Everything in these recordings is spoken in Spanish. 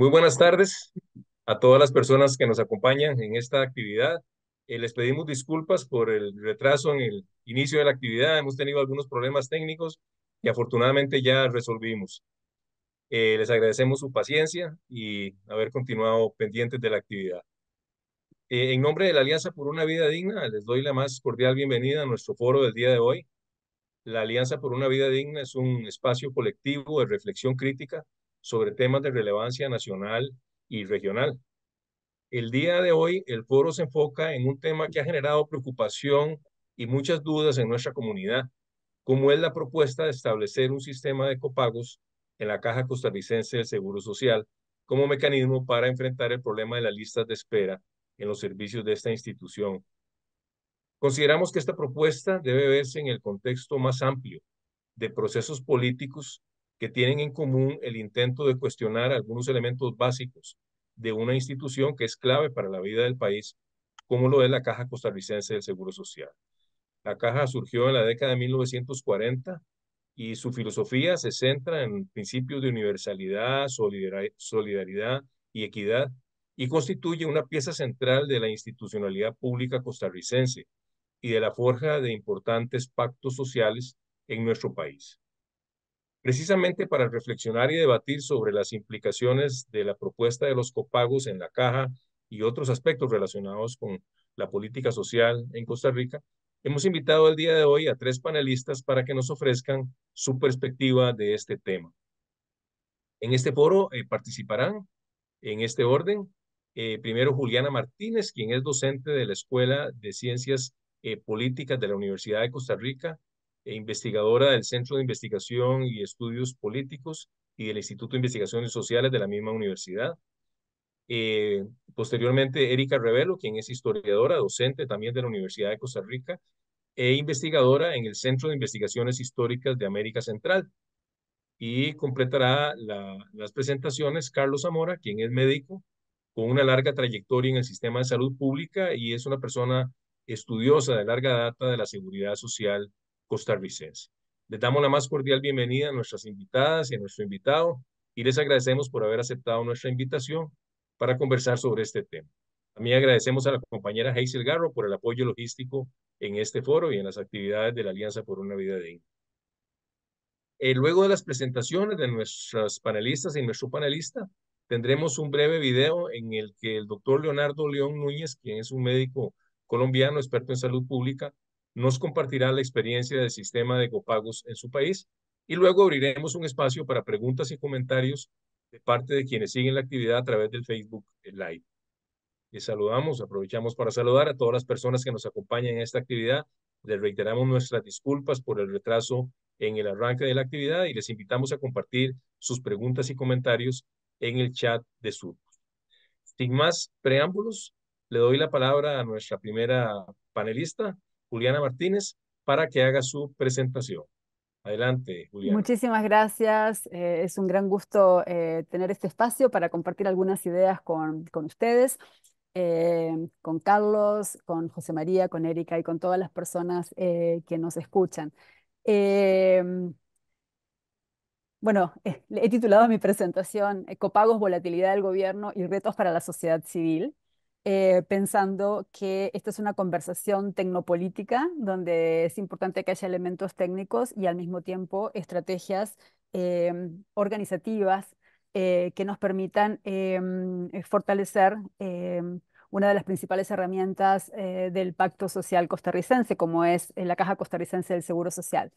Muy buenas tardes a todas las personas que nos acompañan en esta actividad. Les pedimos disculpas por el retraso en el inicio de la actividad. Hemos tenido algunos problemas técnicos que afortunadamente ya resolvimos. Les agradecemos su paciencia y haber continuado pendientes de la actividad. En nombre de la Alianza por una Vida Digna, les doy la más cordial bienvenida a nuestro foro del día de hoy. La Alianza por una Vida Digna es un espacio colectivo de reflexión crítica sobre temas de relevancia nacional y regional. El día de hoy, el foro se enfoca en un tema que ha generado preocupación y muchas dudas en nuestra comunidad, como es la propuesta de establecer un sistema de copagos en la Caja Costarricense del Seguro Social como mecanismo para enfrentar el problema de las listas de espera en los servicios de esta institución. Consideramos que esta propuesta debe verse en el contexto más amplio de procesos políticos que tienen en común el intento de cuestionar algunos elementos básicos de una institución que es clave para la vida del país, como lo es la Caja Costarricense del Seguro Social. La Caja surgió en la década de 1940 y su filosofía se centra en principios de universalidad, solidaridad y equidad y constituye una pieza central de la institucionalidad pública costarricense y de la forja de importantes pactos sociales en nuestro país. Precisamente para reflexionar y debatir sobre las implicaciones de la propuesta de los copagos en la caja y otros aspectos relacionados con la política social en Costa Rica, hemos invitado el día de hoy a tres panelistas para que nos ofrezcan su perspectiva de este tema. En este foro participarán en este orden. Primero, Juliana Martínez, quien es docente de la Escuela de Ciencias Políticas de la Universidad de Costa Rica e investigadora del Centro de Investigación y Estudios Políticos y del Instituto de Investigaciones Sociales de la misma universidad. Eh, Posteriormente, Erika Revelo, quien es historiadora, docente también de la Universidad de Costa Rica e investigadora en el Centro de Investigaciones Históricas de América Central. Y completará las presentaciones Carlos Zamora, quien es médico con una larga trayectoria en el sistema de salud pública y es una persona estudiosa de larga data de la seguridad social costarricense. Les damos la más cordial bienvenida a nuestras invitadas y a nuestro invitado y les agradecemos por haber aceptado nuestra invitación para conversar sobre este tema. También agradecemos a la compañera Hazel Garro por el apoyo logístico en este foro y en las actividades de la Alianza por una Vida Digna. Luego de las presentaciones de nuestras panelistas y nuestro panelista, tendremos un breve video en el que el doctor Leonardo León Núñez, quien es un médico colombiano experto en salud pública, nos compartirá la experiencia del sistema de copagos en su país y luego abriremos un espacio para preguntas y comentarios de parte de quienes siguen la actividad a través del Facebook Live. Les saludamos, aprovechamos para saludar a todas las personas que nos acompañan en esta actividad. Les reiteramos nuestras disculpas por el retraso en el arranque de la actividad y les invitamos a compartir sus preguntas y comentarios en el chat de Zoom. Sin más preámbulos, le doy la palabra a nuestra primera panelista, Juliana Martínez, para que haga su presentación. Adelante, Juliana. Muchísimas gracias. Es un gran gusto tener este espacio para compartir algunas ideas con ustedes, con Carlos, con José María, con Erika y con todas las personas que nos escuchan. Eh, bueno, he titulado mi presentación Copagos, volatilidad del gobierno y retos para la sociedad civil, pensando que esta es una conversación tecnopolítica donde es importante que haya elementos técnicos y al mismo tiempo estrategias organizativas que nos permitan fortalecer una de las principales herramientas del Pacto Social costarricense, como es la Caja Costarricense del Seguro Social.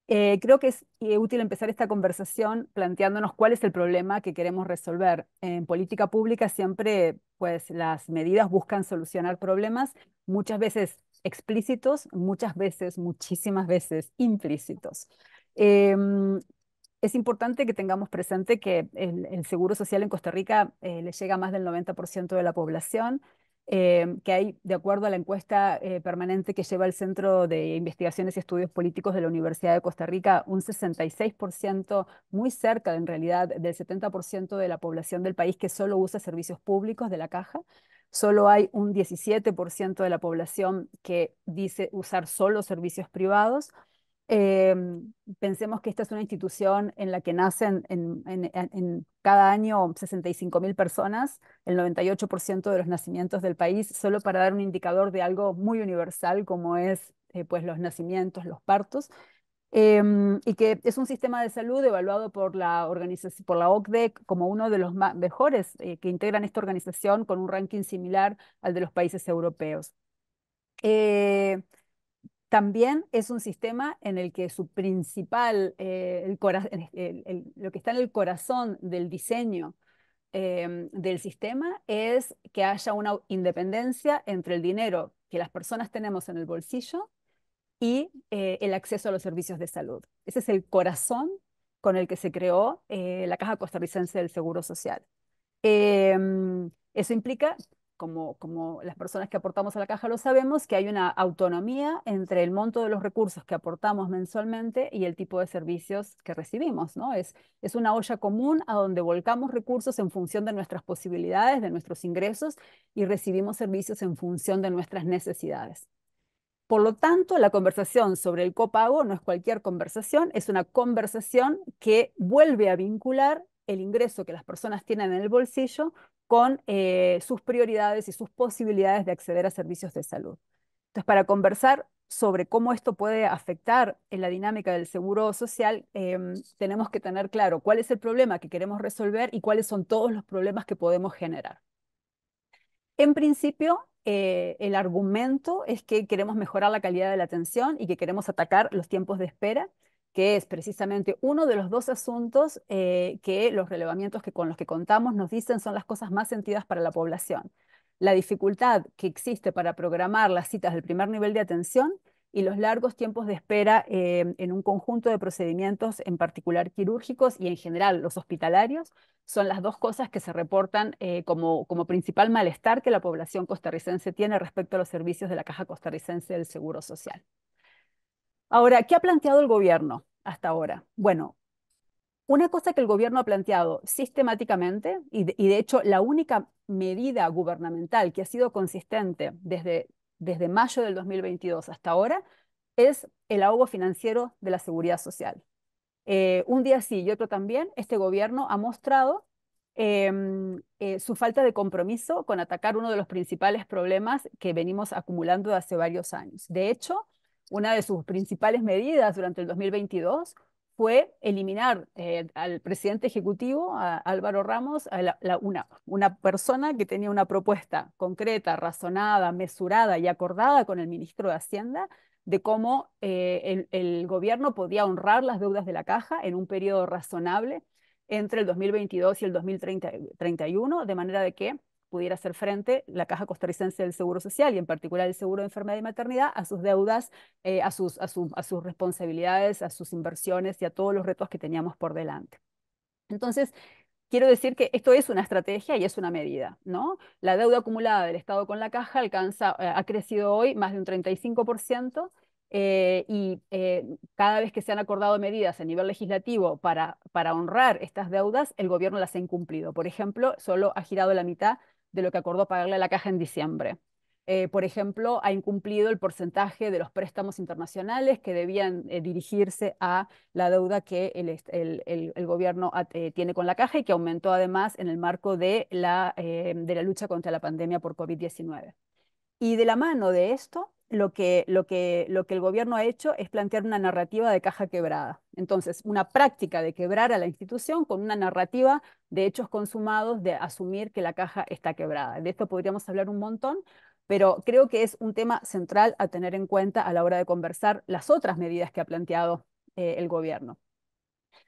Creo que es útil empezar esta conversación planteándonos cuál es el problema que queremos resolver. En política pública siempre, pues, las medidas buscan solucionar problemas, muchas veces explícitos, muchas veces, muchísimas veces implícitos. Em, es importante que tengamos presente que el Seguro Social en Costa Rica le llega a más del 90% de la población, que hay, de acuerdo a la encuesta permanente que lleva el Centro de Investigaciones y Estudios Políticos de la Universidad de Costa Rica, un 66%, muy cerca en realidad del 70% de la población del país que solo usa servicios públicos de la caja. Solo hay un 17% de la población que dice usar solo servicios privados. Eh, Pensemos que esta es una institución en la que nacen cada año 65.000 personas, el 98% de los nacimientos del país, solo para dar un indicador de algo muy universal como es pues los nacimientos, los partos, y que es un sistema de salud evaluado por la organización, por la OCDE como uno de los mejores que integran esta organización con un ranking similar al de los países europeos. Eh, También es un sistema en el que su principal, lo que está en el corazón del diseño del sistema es que haya una independencia entre el dinero que las personas tenemos en el bolsillo y el acceso a los servicios de salud. Ese es el corazón con el que se creó la Caja Costarricense del Seguro Social. Eso implica, como las personas que aportamos a la caja lo sabemos, que hay una autonomía entre el monto de los recursos que aportamos mensualmente y el tipo de servicios que recibimos, ¿no? Es una olla común a donde volcamos recursos en función de nuestras posibilidades, de nuestros ingresos, y recibimos servicios en función de nuestras necesidades. Por lo tanto, la conversación sobre el copago no es cualquier conversación, es una conversación que vuelve a vincular el ingreso que las personas tienen en el bolsillo con sus prioridades y sus posibilidades de acceder a servicios de salud. Entonces, para conversar sobre cómo esto puede afectar en la dinámica del seguro social, tenemos que tener claro cuál es el problema que queremos resolver y cuáles son todos los problemas que podemos generar. En principio, el argumento es que queremos mejorar la calidad de la atención y que queremos atacar los tiempos de espera, que es precisamente uno de los dos asuntos que los relevamientos con los que contamos nos dicen son las cosas más sentidas para la población. La dificultad que existe para programar las citas del primer nivel de atención y los largos tiempos de espera en un conjunto de procedimientos, en particular quirúrgicos y en general los hospitalarios, son las dos cosas que se reportan como principal malestar que la población costarricense tiene respecto a los servicios de la Caja Costarricense del Seguro Social. Ahora, ¿qué ha planteado el gobierno hasta ahora? Bueno, una cosa que el gobierno ha planteado sistemáticamente, y de hecho la única medida gubernamental que ha sido consistente desde mayo del 2022 hasta ahora, es el ahogo financiero de la seguridad social. Un día sí y otro también, este gobierno ha mostrado su falta de compromiso con atacar uno de los principales problemas que venimos acumulando de hace varios años. De hecho, una de sus principales medidas durante el 2022 fue eliminar al presidente ejecutivo, a Álvaro Ramos, una persona que tenía una propuesta concreta, razonada, mesurada y acordada con el ministro de Hacienda de cómo el gobierno podía honrar las deudas de la caja en un periodo razonable entre el 2022 y el 2031, de manera de que pudiera hacer frente la Caja Costarricense del Seguro Social y en particular el Seguro de Enfermedad y Maternidad a sus deudas, a sus responsabilidades, a sus inversiones y a todos los retos que teníamos por delante. Entonces, quiero decir que esto es una estrategia y es una medida, ¿no? La deuda acumulada del Estado con la caja ha crecido hoy más de un 35%, cada vez que se han acordado medidas a nivel legislativo para honrar estas deudas, el gobierno las ha incumplido. Por ejemplo, solo ha girado la mitad de lo que acordó pagarle a la caja en diciembre. Por ejemplo, ha incumplido el porcentaje de los préstamos internacionales que debían dirigirse a la deuda que el gobierno tiene con la caja y que aumentó además en el marco de la lucha contra la pandemia por COVID-19. Y de la mano de esto, lo que el gobierno ha hecho es plantear una narrativa de caja quebrada. Entonces, una práctica de quebrar a la institución con una narrativa de hechos consumados de asumir que la caja está quebrada. De esto podríamos hablar un montón, pero creo que es un tema central a tener en cuenta a la hora de conversar las otras medidas que ha planteado el gobierno.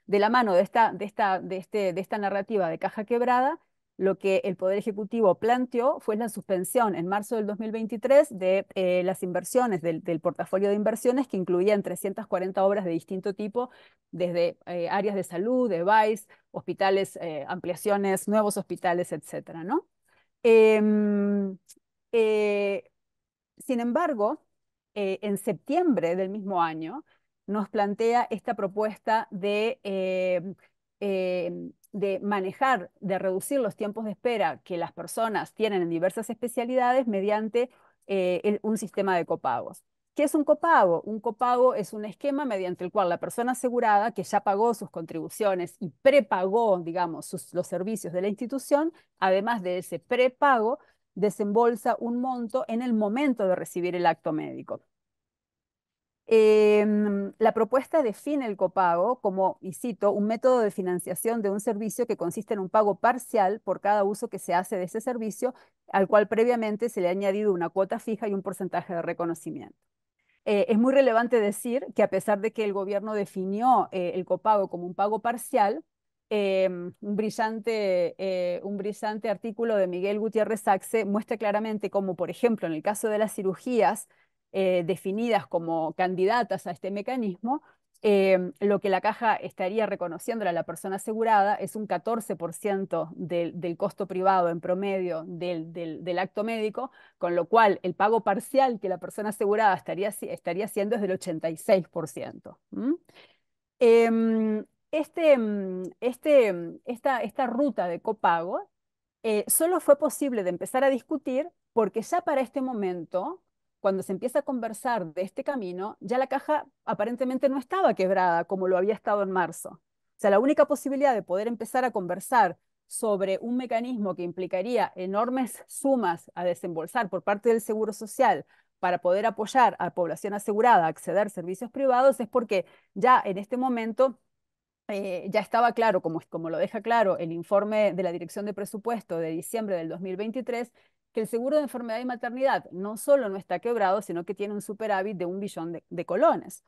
De la mano de esta narrativa de caja quebrada, lo que el Poder Ejecutivo planteó fue la suspensión en marzo del 2023 de las inversiones, del portafolio de inversiones que incluían 340 obras de distinto tipo, desde áreas de salud, de device, hospitales, ampliaciones, nuevos hospitales, etcétera, ¿no? Em, eh, Sin embargo, en septiembre del mismo año nos plantea esta propuesta de manejar, de reducir los tiempos de espera que las personas tienen en diversas especialidades mediante un sistema de copagos. ¿Qué es un copago? Un copago es un esquema mediante el cual la persona asegurada que ya pagó sus contribuciones y prepagó, digamos, los servicios de la institución, además de ese prepago, desembolsa un monto en el momento de recibir el acto médico. La propuesta define el copago como, y cito, un método de financiación de un servicio que consiste en un pago parcial por cada uso que se hace de ese servicio, al cual previamente se le ha añadido una cuota fija y un porcentaje de reconocimiento. Es muy relevante decir que a pesar de que el gobierno definió el copago como un pago parcial, un brillante artículo de Miguel Gutiérrez Saxe muestra claramente cómo, por ejemplo, en el caso de las cirugías definidas como candidatas a este mecanismo, lo que la caja estaría reconociéndole a la persona asegurada es un 14% del costo privado en promedio del acto médico, con lo cual el pago parcial que la persona asegurada estaría haciendo es del 86%. ¿Mm? Esta ruta de copago solo fue posible de empezar a discutir porque ya para este momento, cuando se empieza a conversar de este camino, ya la caja aparentemente no estaba quebrada como lo había estado en marzo. O sea, la única posibilidad de poder empezar a conversar sobre un mecanismo que implicaría enormes sumas a desembolsar por parte del Seguro Social para poder apoyar a la población asegurada a acceder a servicios privados es porque ya en este momento ya estaba claro, como lo deja claro el informe de la Dirección de Presupuesto de diciembre del 2023, que el seguro de enfermedad y maternidad no solo no está quebrado, sino que tiene un superávit de 1 billón de colones.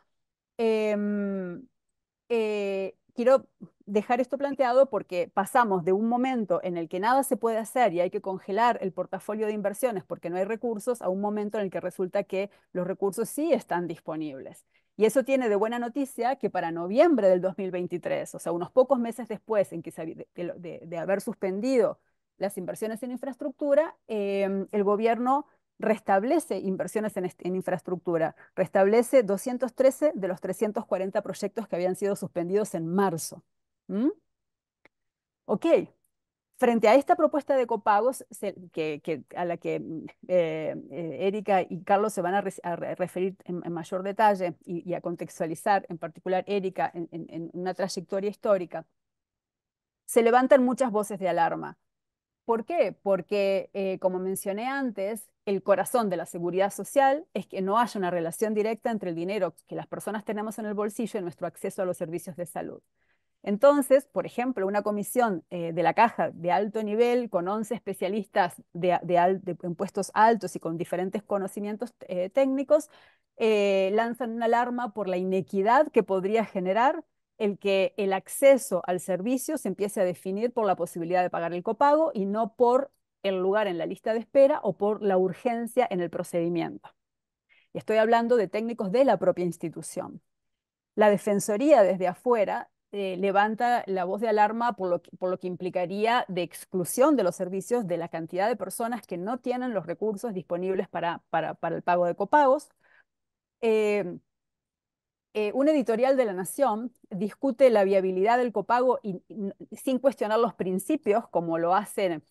Em, Quiero dejar esto planteado porque pasamos de un momento en el que nada se puede hacer y hay que congelar el portafolio de inversiones porque no hay recursos a un momento en el que resulta que los recursos sí están disponibles. Y eso tiene de buena noticia que para noviembre del 2023, o sea, unos pocos meses después en que de haber suspendido las inversiones en infraestructura, el gobierno restablece inversiones en infraestructura, restablece 213 de los 340 proyectos que habían sido suspendidos en marzo. ¿Mm? Ok, frente a esta propuesta de copagos a la que Erika y Carlos se van a referir en mayor detalle y a contextualizar, en particular Erika, en una trayectoria histórica, se levantan muchas voces de alarma. ¿Por qué? Porque, como mencioné antes, el corazón de la seguridad social es que no haya una relación directa entre el dinero que las personas tenemos en el bolsillo y nuestro acceso a los servicios de salud. Entonces, por ejemplo, una comisión de la Caja de alto nivel con 11 especialistas en puestos altos y con diferentes conocimientos técnicos lanzan una alarma por la inequidad que podría generar el que el acceso al servicio se empiece a definir por la posibilidad de pagar el copago y no por el lugar en la lista de espera o por la urgencia en el procedimiento. Y estoy hablando de técnicos de la propia institución. La Defensoría desde afuera levanta la voz de alarma por lo que implicaría de exclusión de los servicios de la cantidad de personas que no tienen los recursos disponibles para el pago de copagos. Eh, un editorial de La Nación discute la viabilidad del copago sin cuestionar los principios, como lo hace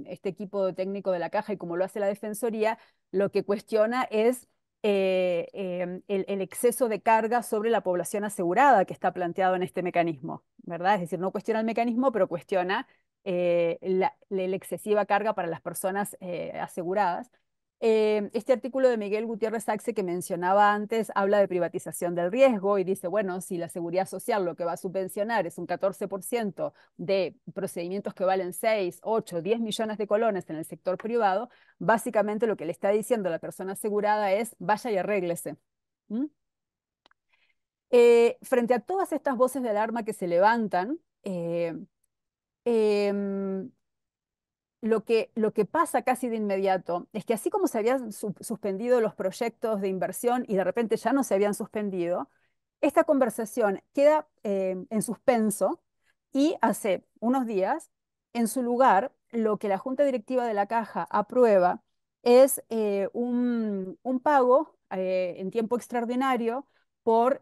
este equipo técnico de la Caja y como lo hace la Defensoría. Lo que cuestiona es el exceso de carga sobre la población asegurada que está planteado en este mecanismo, ¿verdad? Es decir, no cuestiona el mecanismo, pero cuestiona la excesiva carga para las personas aseguradas. Este artículo de Miguel Gutiérrez Saxe que mencionaba antes habla de privatización del riesgo y dice, bueno, si la seguridad social lo que va a subvencionar es un 14% de procedimientos que valen 6, 8, 10 millones de colones en el sector privado, básicamente lo que le está diciendo a la persona asegurada es, vaya y arréglese. ¿Mm? Frente a todas estas voces de alarma que se levantan, em, lo que pasa casi de inmediato es que así como se habían suspendido los proyectos de inversión y de repente ya no se habían suspendido, esta conversación queda en suspenso y hace unos días, en su lugar, lo que la Junta Directiva de la Caja aprueba es un pago en tiempo extraordinario por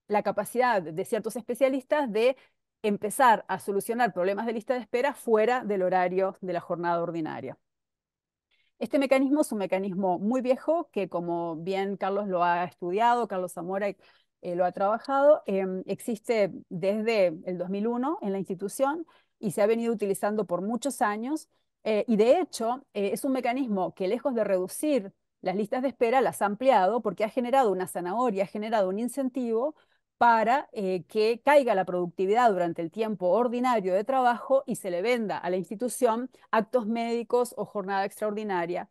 la capacidad de ciertos especialistas de empezar a solucionar problemas de lista de espera fuera del horario de la jornada ordinaria. Este mecanismo es un mecanismo muy viejo que, como bien Carlos lo ha estudiado, Carlos Zamora lo ha trabajado, existe desde el 2001 en la institución y se ha venido utilizando por muchos años. Y de hecho, es un mecanismo que, lejos de reducir las listas de espera, las ha ampliado porque ha generado una zanahoria, ha generado un incentivo para que caiga la productividad durante el tiempo ordinario de trabajo y se le venda a la institución actos médicos o jornada extraordinaria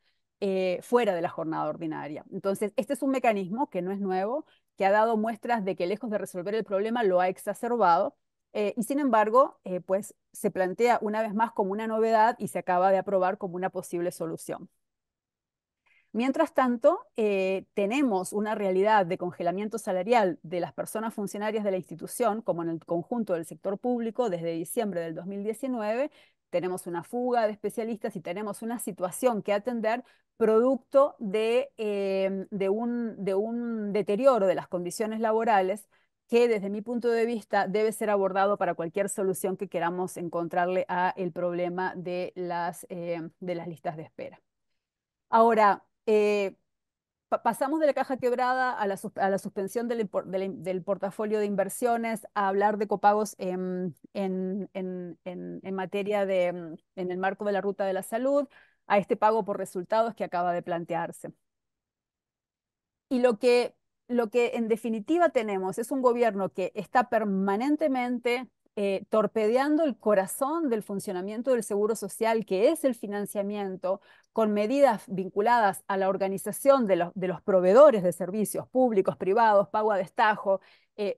fuera de la jornada ordinaria. Entonces, este es un mecanismo que no es nuevo, que ha dado muestras de que, lejos de resolver el problema, lo ha exacerbado. Y sin embargo, pues se plantea una vez más como una novedad y se acaba de aprobar como una posible solución. Mientras tanto, tenemos una realidad de congelamiento salarial de las personas funcionarias de la institución, como en el conjunto del sector público, desde diciembre del 2019. Tenemos una fuga de especialistas y tenemos una situación que atender producto de un deterioro de las condiciones laborales que, desde mi punto de vista, debe ser abordado para cualquier solución que queramos encontrarle a el problema de las listas de espera. Ahora, pasamos de la caja quebrada a a la suspensión del portafolio de inversiones, a hablar de copagos en materia en el marco de la ruta de la salud, a este pago por resultados que acaba de plantearse. Y lo que en definitiva tenemos es un gobierno que está permanentemente torpedeando el corazón del funcionamiento del seguro social, que es el financiamiento, con medidas vinculadas a la organización de los proveedores de servicios públicos, privados, pago a destajo,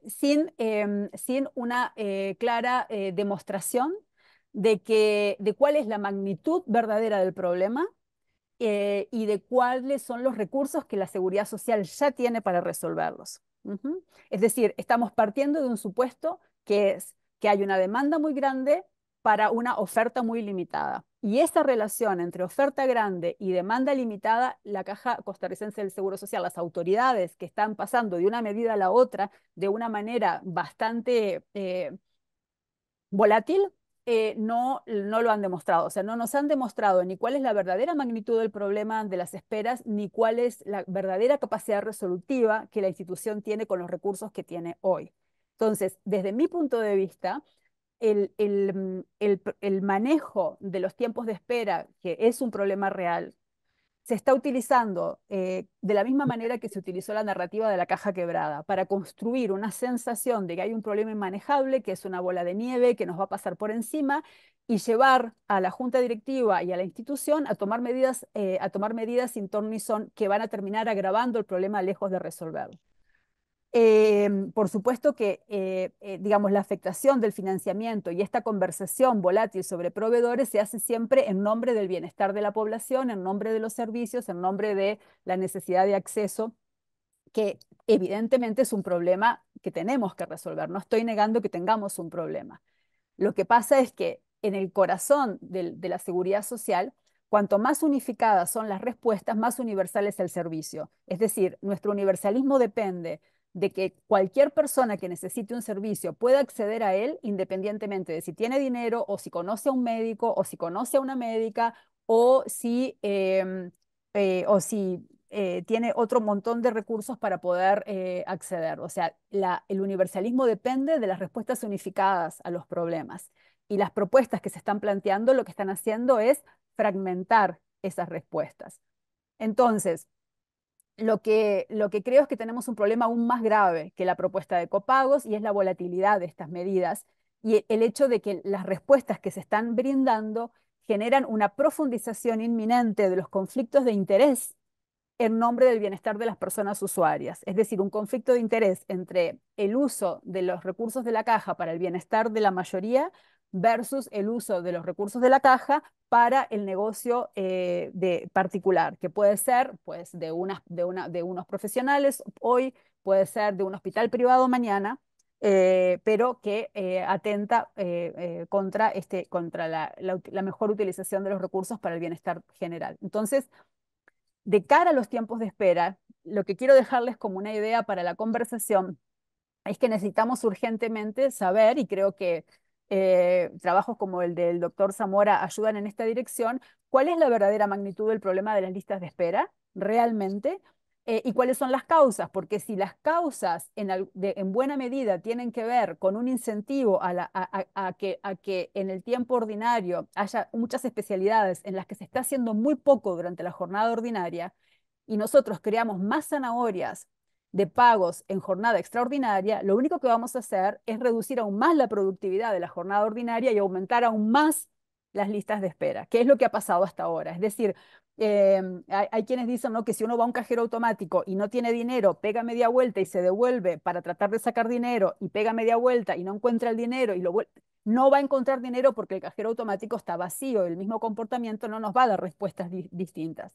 sin una clara demostración de cuál es la magnitud verdadera del problema y de cuáles son los recursos que la seguridad social ya tiene para resolverlos. Ujú. Es decir, estamos partiendo de un supuesto que es que hay una demanda muy grande para una oferta muy limitada. Y esa relación entre oferta grande y demanda limitada, la Caja Costarricense del Seguro Social, las autoridades que están pasando de una medida a la otra de una manera bastante volátil, no lo han demostrado. O sea, no nos han demostrado ni cuál es la verdadera magnitud del problema de las esperas, ni cuál es la verdadera capacidad resolutiva que la institución tiene con los recursos que tiene hoy. Entonces, desde mi punto de vista, el manejo de los tiempos de espera, que es un problema real, se está utilizando de la misma manera que se utilizó la narrativa de la caja quebrada, para construir una sensación de que hay un problema inmanejable, que es una bola de nieve que nos va a pasar por encima, y llevar a la junta directiva y a la institución a tomar medidas sin ton ni son que van a terminar agravando el problema lejos de resolverlo. Por supuesto que, digamos, la afectación del financiamiento y esta conversación volátil sobre proveedores se hace siempre en nombre del bienestar de la población, en nombre de los servicios, en nombre de la necesidad de acceso, que evidentemente es un problema que tenemos que resolver. No estoy negando que tengamos un problema. Lo que pasa es que en el corazón de la seguridad social, cuanto más unificadas son las respuestas, más universal es el servicio. Es decir, nuestro universalismo depende de que cualquier persona que necesite un servicio pueda acceder a él independientemente de si tiene dinero o si conoce a un médico o si conoce a una médica o si tiene otro montón de recursos para poder acceder. O sea, el universalismo depende de las respuestas unificadas a los problemas. Y las propuestas que se están planteando lo que están haciendo es fragmentar esas respuestas. Entonces, lo que creo es que tenemos un problema aún más grave que la propuesta de copagos y es la volatilidad de estas medidas y el hecho de que las respuestas que se están brindando generan una profundización inminente de los conflictos de interés en nombre del bienestar de las personas usuarias. Es decir, un conflicto de interés entre el uso de los recursos de la caja para el bienestar de la mayoría versus el uso de los recursos de la caja para el negocio de particular, que puede ser pues, de unos profesionales hoy, puede ser de un hospital privado mañana, pero que atenta contra la mejor utilización de los recursos para el bienestar general. Entonces, de cara a los tiempos de espera, lo que quiero dejarles como una idea para la conversación es que necesitamos urgentemente saber, y creo que trabajos como el del doctor Zamora ayudan en esta dirección, cuál es la verdadera magnitud del problema de las listas de espera realmente, y cuáles son las causas, porque si las causas en buena medida tienen que ver con un incentivo a que en el tiempo ordinario haya muchas especialidades en las que se está haciendo muy poco durante la jornada ordinaria, y nosotros creamos más zanahorias de pagos en jornada extraordinaria, lo único que vamos a hacer es reducir aún más la productividad de la jornada ordinaria y aumentar aún más las listas de espera, que es lo que ha pasado hasta ahora. Es decir, hay quienes dicen, ¿no?, que si uno va a un cajero automático y no tiene dinero, pega media vuelta y se devuelve para tratar de sacar dinero y pega media vuelta y no encuentra el dinero y no va a encontrar dinero porque el cajero automático está vacío. El mismo comportamiento no nos va a dar respuestas distintas.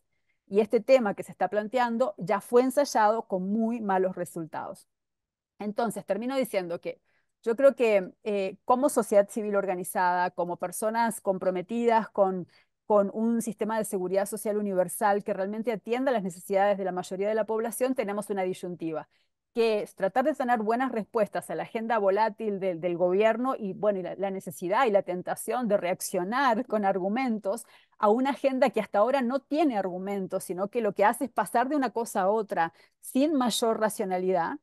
Y este tema que se está planteando ya fue ensayado con muy malos resultados. Entonces, termino diciendo que yo creo que como sociedad civil organizada, como personas comprometidas con un sistema de seguridad social universal que realmente atienda las necesidades de la mayoría de la población, tenemos una disyuntiva, que es tratar de tener buenas respuestas a la agenda volátil del gobierno y, bueno, y la necesidad y la tentación de reaccionar con argumentos a una agenda que hasta ahora no tiene argumentos, sino que lo que hace es pasar de una cosa a otra sin mayor racionalidad,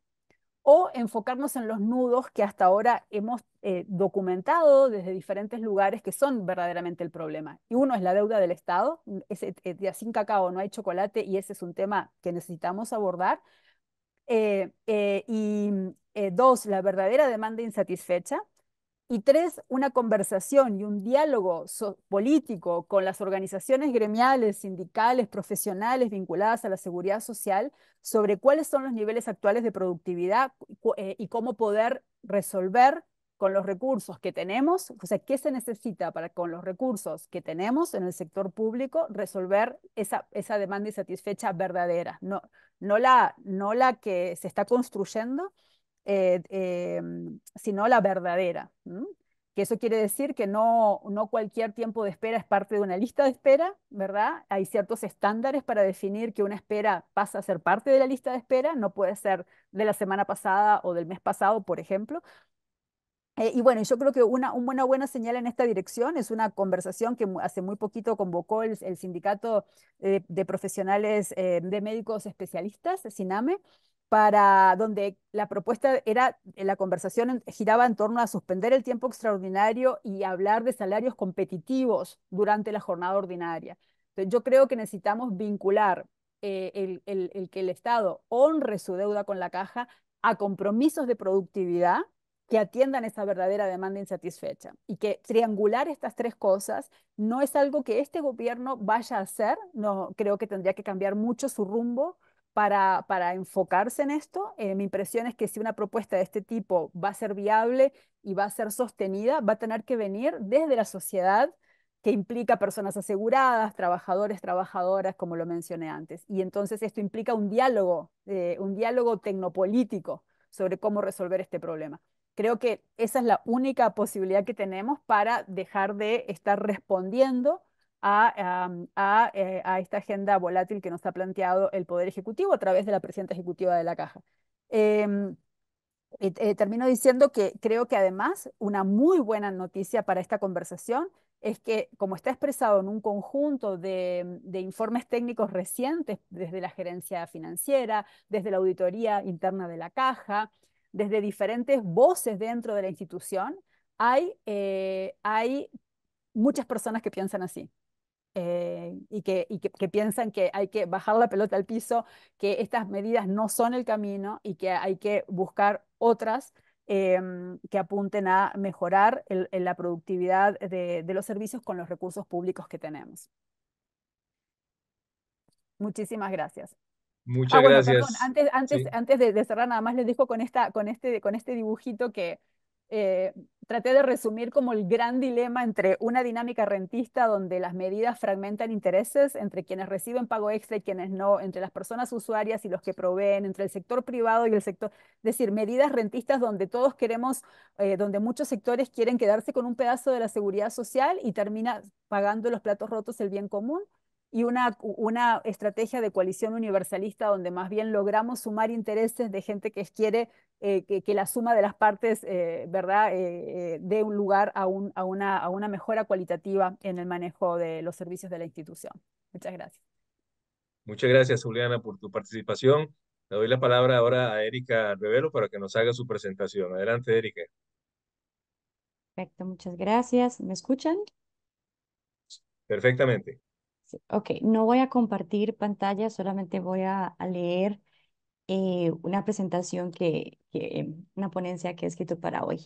o enfocarnos en los nudos que hasta ahora hemos documentado desde diferentes lugares que son verdaderamente el problema. Y uno es la deuda del Estado, sin cacao no hay chocolate y ese es un tema que necesitamos abordar. Dos, la verdadera demanda insatisfecha. Y tres, una conversación y un diálogo político con las organizaciones gremiales, sindicales, profesionales vinculadas a la seguridad social sobre cuáles son los niveles actuales de productividad y cómo poder resolver con los recursos que tenemos, o sea, qué se necesita para con los recursos que tenemos en el sector público resolver esa demanda insatisfecha verdadera, no la que se está construyendo, sino la verdadera. ¿M? Que eso quiere decir que no cualquier tiempo de espera es parte de una lista de espera, ¿verdad? Hay ciertos estándares para definir que una espera pasa a ser parte de la lista de espera, no puede ser de la semana pasada o del mes pasado, por ejemplo. Y bueno, yo creo que una buena señal en esta dirección es una conversación que hace muy poquito convocó el Sindicato de Profesionales de Médicos Especialistas, SINAME, para donde la propuesta era, la conversación giraba en torno a suspender el tiempo extraordinario y hablar de salarios competitivos durante la jornada ordinaria. Entonces, yo creo que necesitamos vincular el que el Estado honre su deuda con la caja a compromisos de productividad que atiendan esa verdadera demanda insatisfecha. Y que triangular estas tres cosas no es algo que este gobierno vaya a hacer, no creo que tendría que cambiar mucho su rumbo para enfocarse en esto. Mi impresión es que si una propuesta de este tipo va a ser viable y va a ser sostenida, va a tener que venir desde la sociedad, que implica personas aseguradas, trabajadores, trabajadoras, como lo mencioné antes. Y entonces esto implica un diálogo tecnopolítico sobre cómo resolver este problema. Creo que esa es la única posibilidad que tenemos para dejar de estar respondiendo a esta agenda volátil que nos ha planteado el Poder Ejecutivo a través de la presidenta ejecutiva de la Caja. Em, Termino diciendo que creo que además una muy buena noticia para esta conversación es que, como está expresado en un conjunto de informes técnicos recientes desde la gerencia financiera, desde la auditoría interna de la caja, desde diferentes voces dentro de la institución, hay muchas personas que piensan así, que piensan que hay que bajar la pelota al piso, que estas medidas no son el camino y que hay que buscar otras que apunten a mejorar la productividad de los servicios con los recursos públicos que tenemos. Muchísimas gracias. Ah, Muchas bueno, perdón, gracias. Sí. antes de cerrar, nada más les dejo con este dibujito que eh, traté de resumir como el gran dilema entre una dinámica rentista donde las medidas fragmentan intereses entre quienes reciben pago extra y quienes no, entre las personas usuarias y los que proveen, entre el sector privado y el sector, es decir, medidas rentistas donde todos queremos, donde muchos sectores quieren quedarse con un pedazo de la seguridad social y termina pagando los platos rotos el bien común, y una estrategia de coalición universalista donde más bien logramos sumar intereses de gente que quiere que la suma de las partes, ¿verdad?, dé un lugar a una mejora cualitativa en el manejo de los servicios de la institución. Muchas gracias. Muchas gracias, Juliana, por tu participación. Le doy la palabra ahora a Erika Revelo para que nos haga su presentación. Adelante, Erika. Perfecto, muchas gracias. ¿Me escuchan? Perfectamente. Sí. Ok, no voy a compartir pantalla, solamente voy a leer una presentación una ponencia que he escrito para hoy.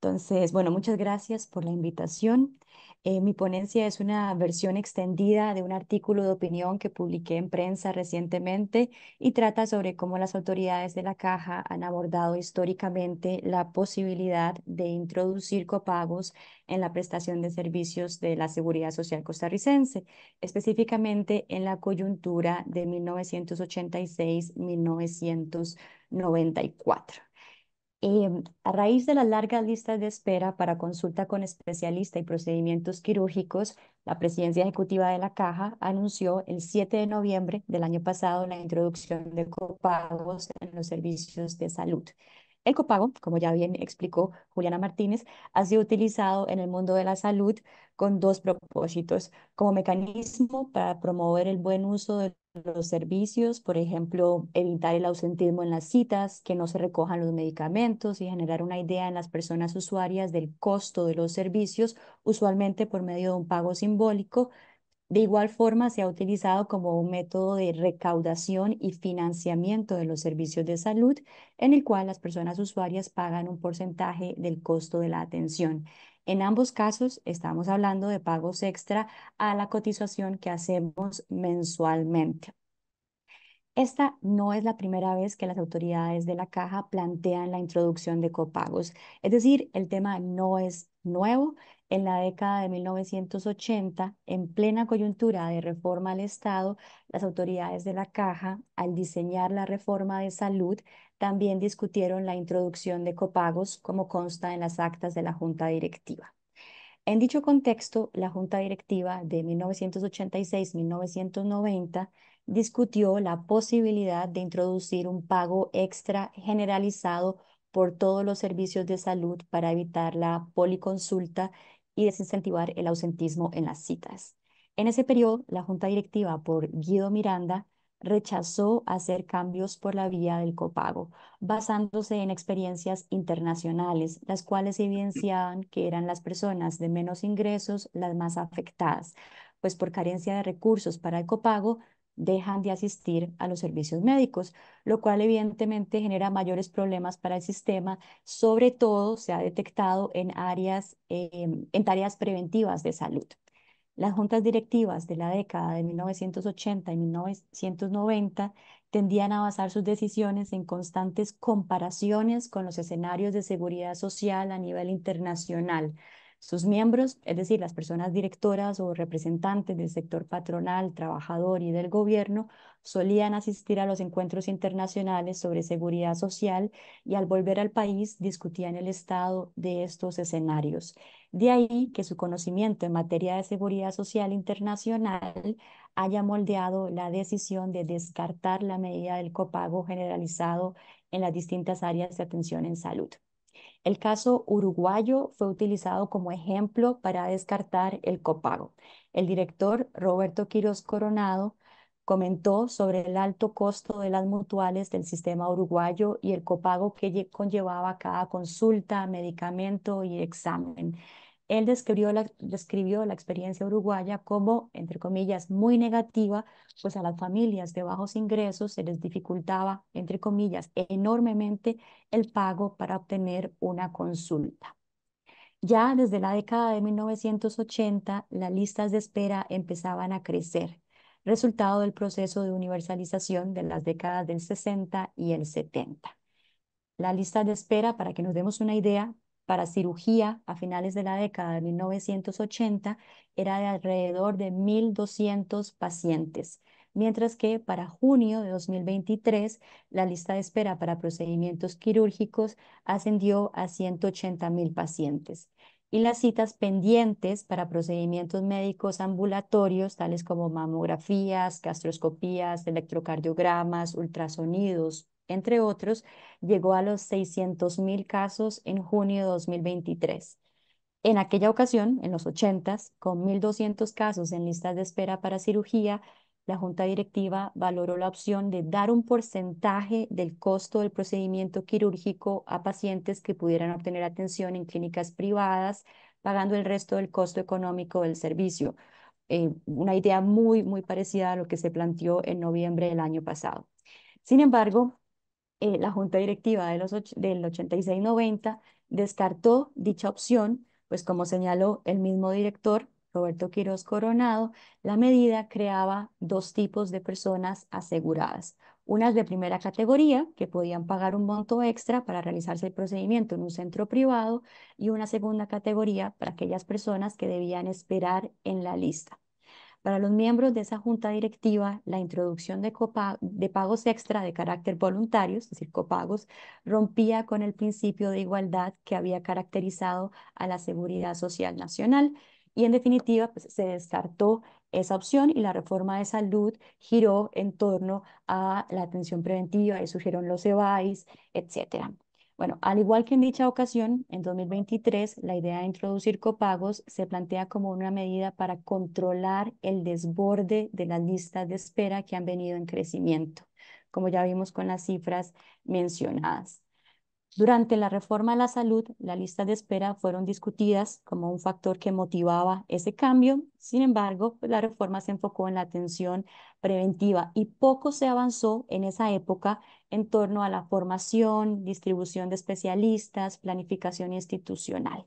Entonces, bueno, muchas gracias por la invitación. Mi ponencia es una versión extendida de un artículo de opinión que publiqué en prensa recientemente y trata sobre cómo las autoridades de la Caja han abordado históricamente la posibilidad de introducir copagos en la prestación de servicios de la Seguridad Social costarricense, específicamente en la coyuntura de 1986-1994. A raíz de las largas listas de espera para consulta con especialista y procedimientos quirúrgicos, la Presidencia Ejecutiva de la Caja anunció el 7 de noviembre del año pasado la introducción de copagos en los servicios de salud. El copago, como ya bien explicó Juliana Martínez, ha sido utilizado en el mundo de la salud con dos propósitos: como mecanismo para promover el buen uso de los servicios, por ejemplo, evitar el ausentismo en las citas, que no se recojan los medicamentos y generar una idea en las personas usuarias del costo de los servicios, usualmente por medio de un pago simbólico. De igual forma, se ha utilizado como un método de recaudación y financiamiento de los servicios de salud, en el cual las personas usuarias pagan un porcentaje del costo de la atención. En ambos casos, estamos hablando de pagos extra a la cotización que hacemos mensualmente. Esta no es la primera vez que las autoridades de la Caja plantean la introducción de copagos. Es decir, el tema no es nuevo. En la década de 1980, en plena coyuntura de reforma al Estado, las autoridades de la Caja, al diseñar la reforma de salud, también discutieron la introducción de copagos, como consta en las actas de la Junta Directiva. En dicho contexto, la Junta Directiva de 1986-1990 discutió la posibilidad de introducir un pago extra generalizado por todos los servicios de salud para evitar la policonsulta y desincentivar el ausentismo en las citas. En ese periodo, la Junta Directiva, por Guido Miranda, rechazó hacer cambios por la vía del copago, basándose en experiencias internacionales, las cuales evidenciaban que eran las personas de menos ingresos las más afectadas, pues por carencia de recursos para el copago dejan de asistir a los servicios médicos, lo cual evidentemente genera mayores problemas para el sistema. Sobre todo se ha detectado en tareas preventivas de salud. Las juntas directivas de la década de 1980 y 1990 tendían a basar sus decisiones en constantes comparaciones con los escenarios de seguridad social a nivel internacional. Sus miembros, es decir, las personas directoras o representantes del sector patronal, trabajador y del gobierno, solían asistir a los encuentros internacionales sobre seguridad social y al volver al país discutían el estado de estos escenarios. De ahí que su conocimiento en materia de seguridad social internacional haya moldeado la decisión de descartar la medida del copago generalizado en las distintas áreas de atención en salud. El caso uruguayo fue utilizado como ejemplo para descartar el copago. El director Roberto Quiroz Coronado comentó sobre el alto costo de las mutuales del sistema uruguayo y el copago que conllevaba cada consulta, medicamento y examen. Él describió la experiencia uruguaya como, entre comillas, muy negativa, pues a las familias de bajos ingresos se les dificultaba, entre comillas, enormemente el pago para obtener una consulta. Ya desde la década de 1980, las listas de espera empezaban a crecer, resultado del proceso de universalización de las décadas del 60 y el 70. La lista de espera, para que nos demos una idea, para cirugía a finales de la década de 1980 era de alrededor de 1.200 pacientes, mientras que para junio de 2023 la lista de espera para procedimientos quirúrgicos ascendió a 180.000 pacientes. y las citas pendientes para procedimientos médicos ambulatorios, tales como mamografías, gastroscopías, electrocardiogramas, ultrasonidos, entre otros, llegó a los 600.000 casos en junio de 2023. En aquella ocasión, en los 80, con 1.200 casos en listas de espera para cirugía, la Junta Directiva valoró la opción de dar un porcentaje del costo del procedimiento quirúrgico a pacientes que pudieran obtener atención en clínicas privadas, pagando el resto del costo económico del servicio. Una idea muy, muy parecida a lo que se planteó en noviembre del año pasado. Sin embargo, la Junta Directiva del 86-90 descartó dicha opción, pues como señaló el mismo director, Roberto Quiroz Coronado, la medida creaba dos tipos de personas aseguradas. Unas de primera categoría, que podían pagar un monto extra para realizarse el procedimiento en un centro privado, y una segunda categoría para aquellas personas que debían esperar en la lista. Para los miembros de esa junta directiva, la introducción de pagos extra de carácter voluntario, es decir, copagos, rompía con el principio de igualdad que había caracterizado a la Seguridad Social Nacional y, en definitiva, pues, se descartó esa opción y la reforma de salud giró en torno a la atención preventiva y surgieron los EVAIS, etcétera. Bueno, al igual que en dicha ocasión, en 2023, la idea de introducir copagos se plantea como una medida para controlar el desborde de las listas de espera que han venido en crecimiento, como ya vimos con las cifras mencionadas. Durante la reforma a la salud, las listas de espera fueron discutidas como un factor que motivaba ese cambio. Sin embargo, pues, la reforma se enfocó en la atención preventiva y poco se avanzó en esa época en torno a la formación, distribución de especialistas, planificación institucional.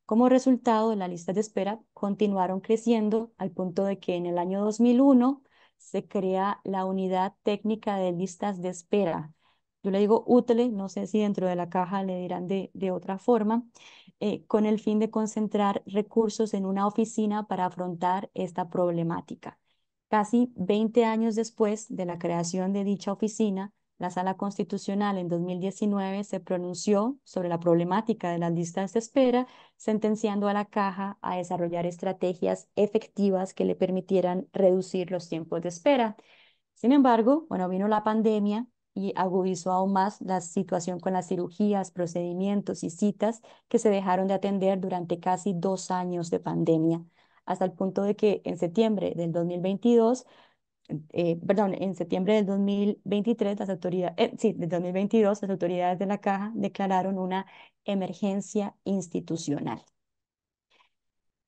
Como resultado, las listas de espera continuaron creciendo al punto de que en el año 2001 se crea la Unidad Técnica de Listas de Espera. Yo le digo UTLE, no sé si dentro de la caja le dirán de otra forma, con el fin de concentrar recursos en una oficina para afrontar esta problemática. Casi 20 años después de la creación de dicha oficina, la Sala Constitucional en 2019 se pronunció sobre la problemática de las listas de espera, sentenciando a la Caja a desarrollar estrategias efectivas que le permitieran reducir los tiempos de espera. Sin embargo, bueno, vino la pandemia y agudizó aún más la situación con las cirugías, procedimientos y citas que se dejaron de atender durante casi 2 años de pandemia, hasta el punto de que en septiembre del 2022, perdón, en septiembre del 2023, sí, del 2022, las autoridades de la Caja declararon una emergencia institucional.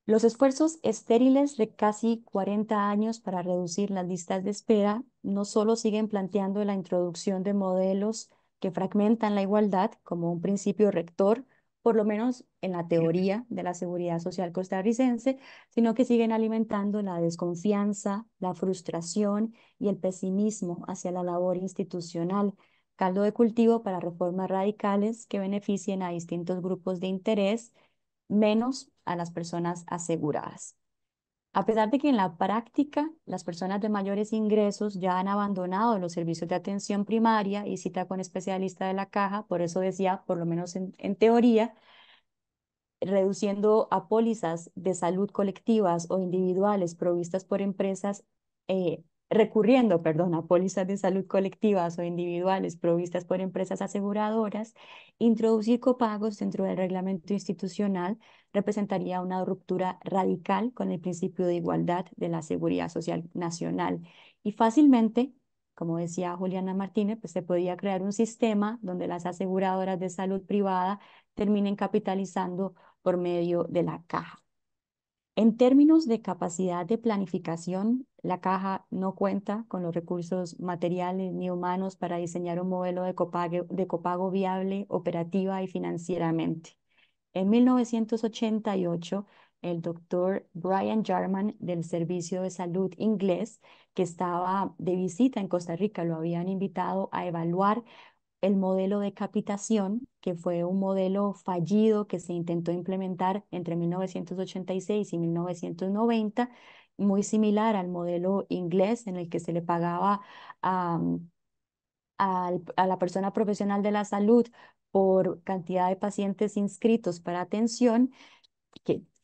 Los esfuerzos estériles de casi 40 años para reducir las listas de espera no solo siguen planteando la introducción de modelos que fragmentan la igualdad como un principio rector, por lo menos en la teoría de la seguridad social costarricense, sino que siguen alimentando la desconfianza, la frustración y el pesimismo hacia la labor institucional, caldo de cultivo para reformas radicales que beneficien a distintos grupos de interés menos a las personas aseguradas. A pesar de que en la práctica las personas de mayores ingresos ya han abandonado los servicios de atención primaria y cita con especialista de la caja, por eso decía, por lo menos en teoría, reduciendo a pólizas de salud colectivas o individuales provistas por empresas, recurriendo, perdón, a pólizas de salud colectivas o individuales provistas por empresas aseguradoras, introducir copagos dentro del reglamento institucional representaría una ruptura radical con el principio de igualdad de la seguridad social nacional y fácilmente, como decía Juliana Martínez, pues se podía crear un sistema donde las aseguradoras de salud privada terminen capitalizando por medio de la caja. En términos de capacidad de planificación, la caja no cuenta con los recursos materiales ni humanos para diseñar un modelo de copago viable operativa y financieramente. En 1988, el doctor Brian Jarman del Servicio de Salud inglés, que estaba de visita en Costa Rica, lo habían invitado a evaluar el modelo de capitación, que fue un modelo fallido que se intentó implementar entre 1986 y 1990, muy similar al modelo inglés en el que se le pagaba a, a la persona profesional de la salud por cantidad de pacientes inscritos para atención.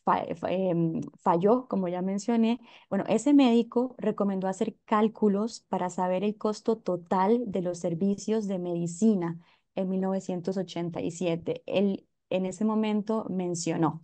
falló, como ya mencioné. Bueno, ese médico recomendó hacer cálculos para saber el costo total de los servicios de medicina en 1987. Él en ese momento mencionó: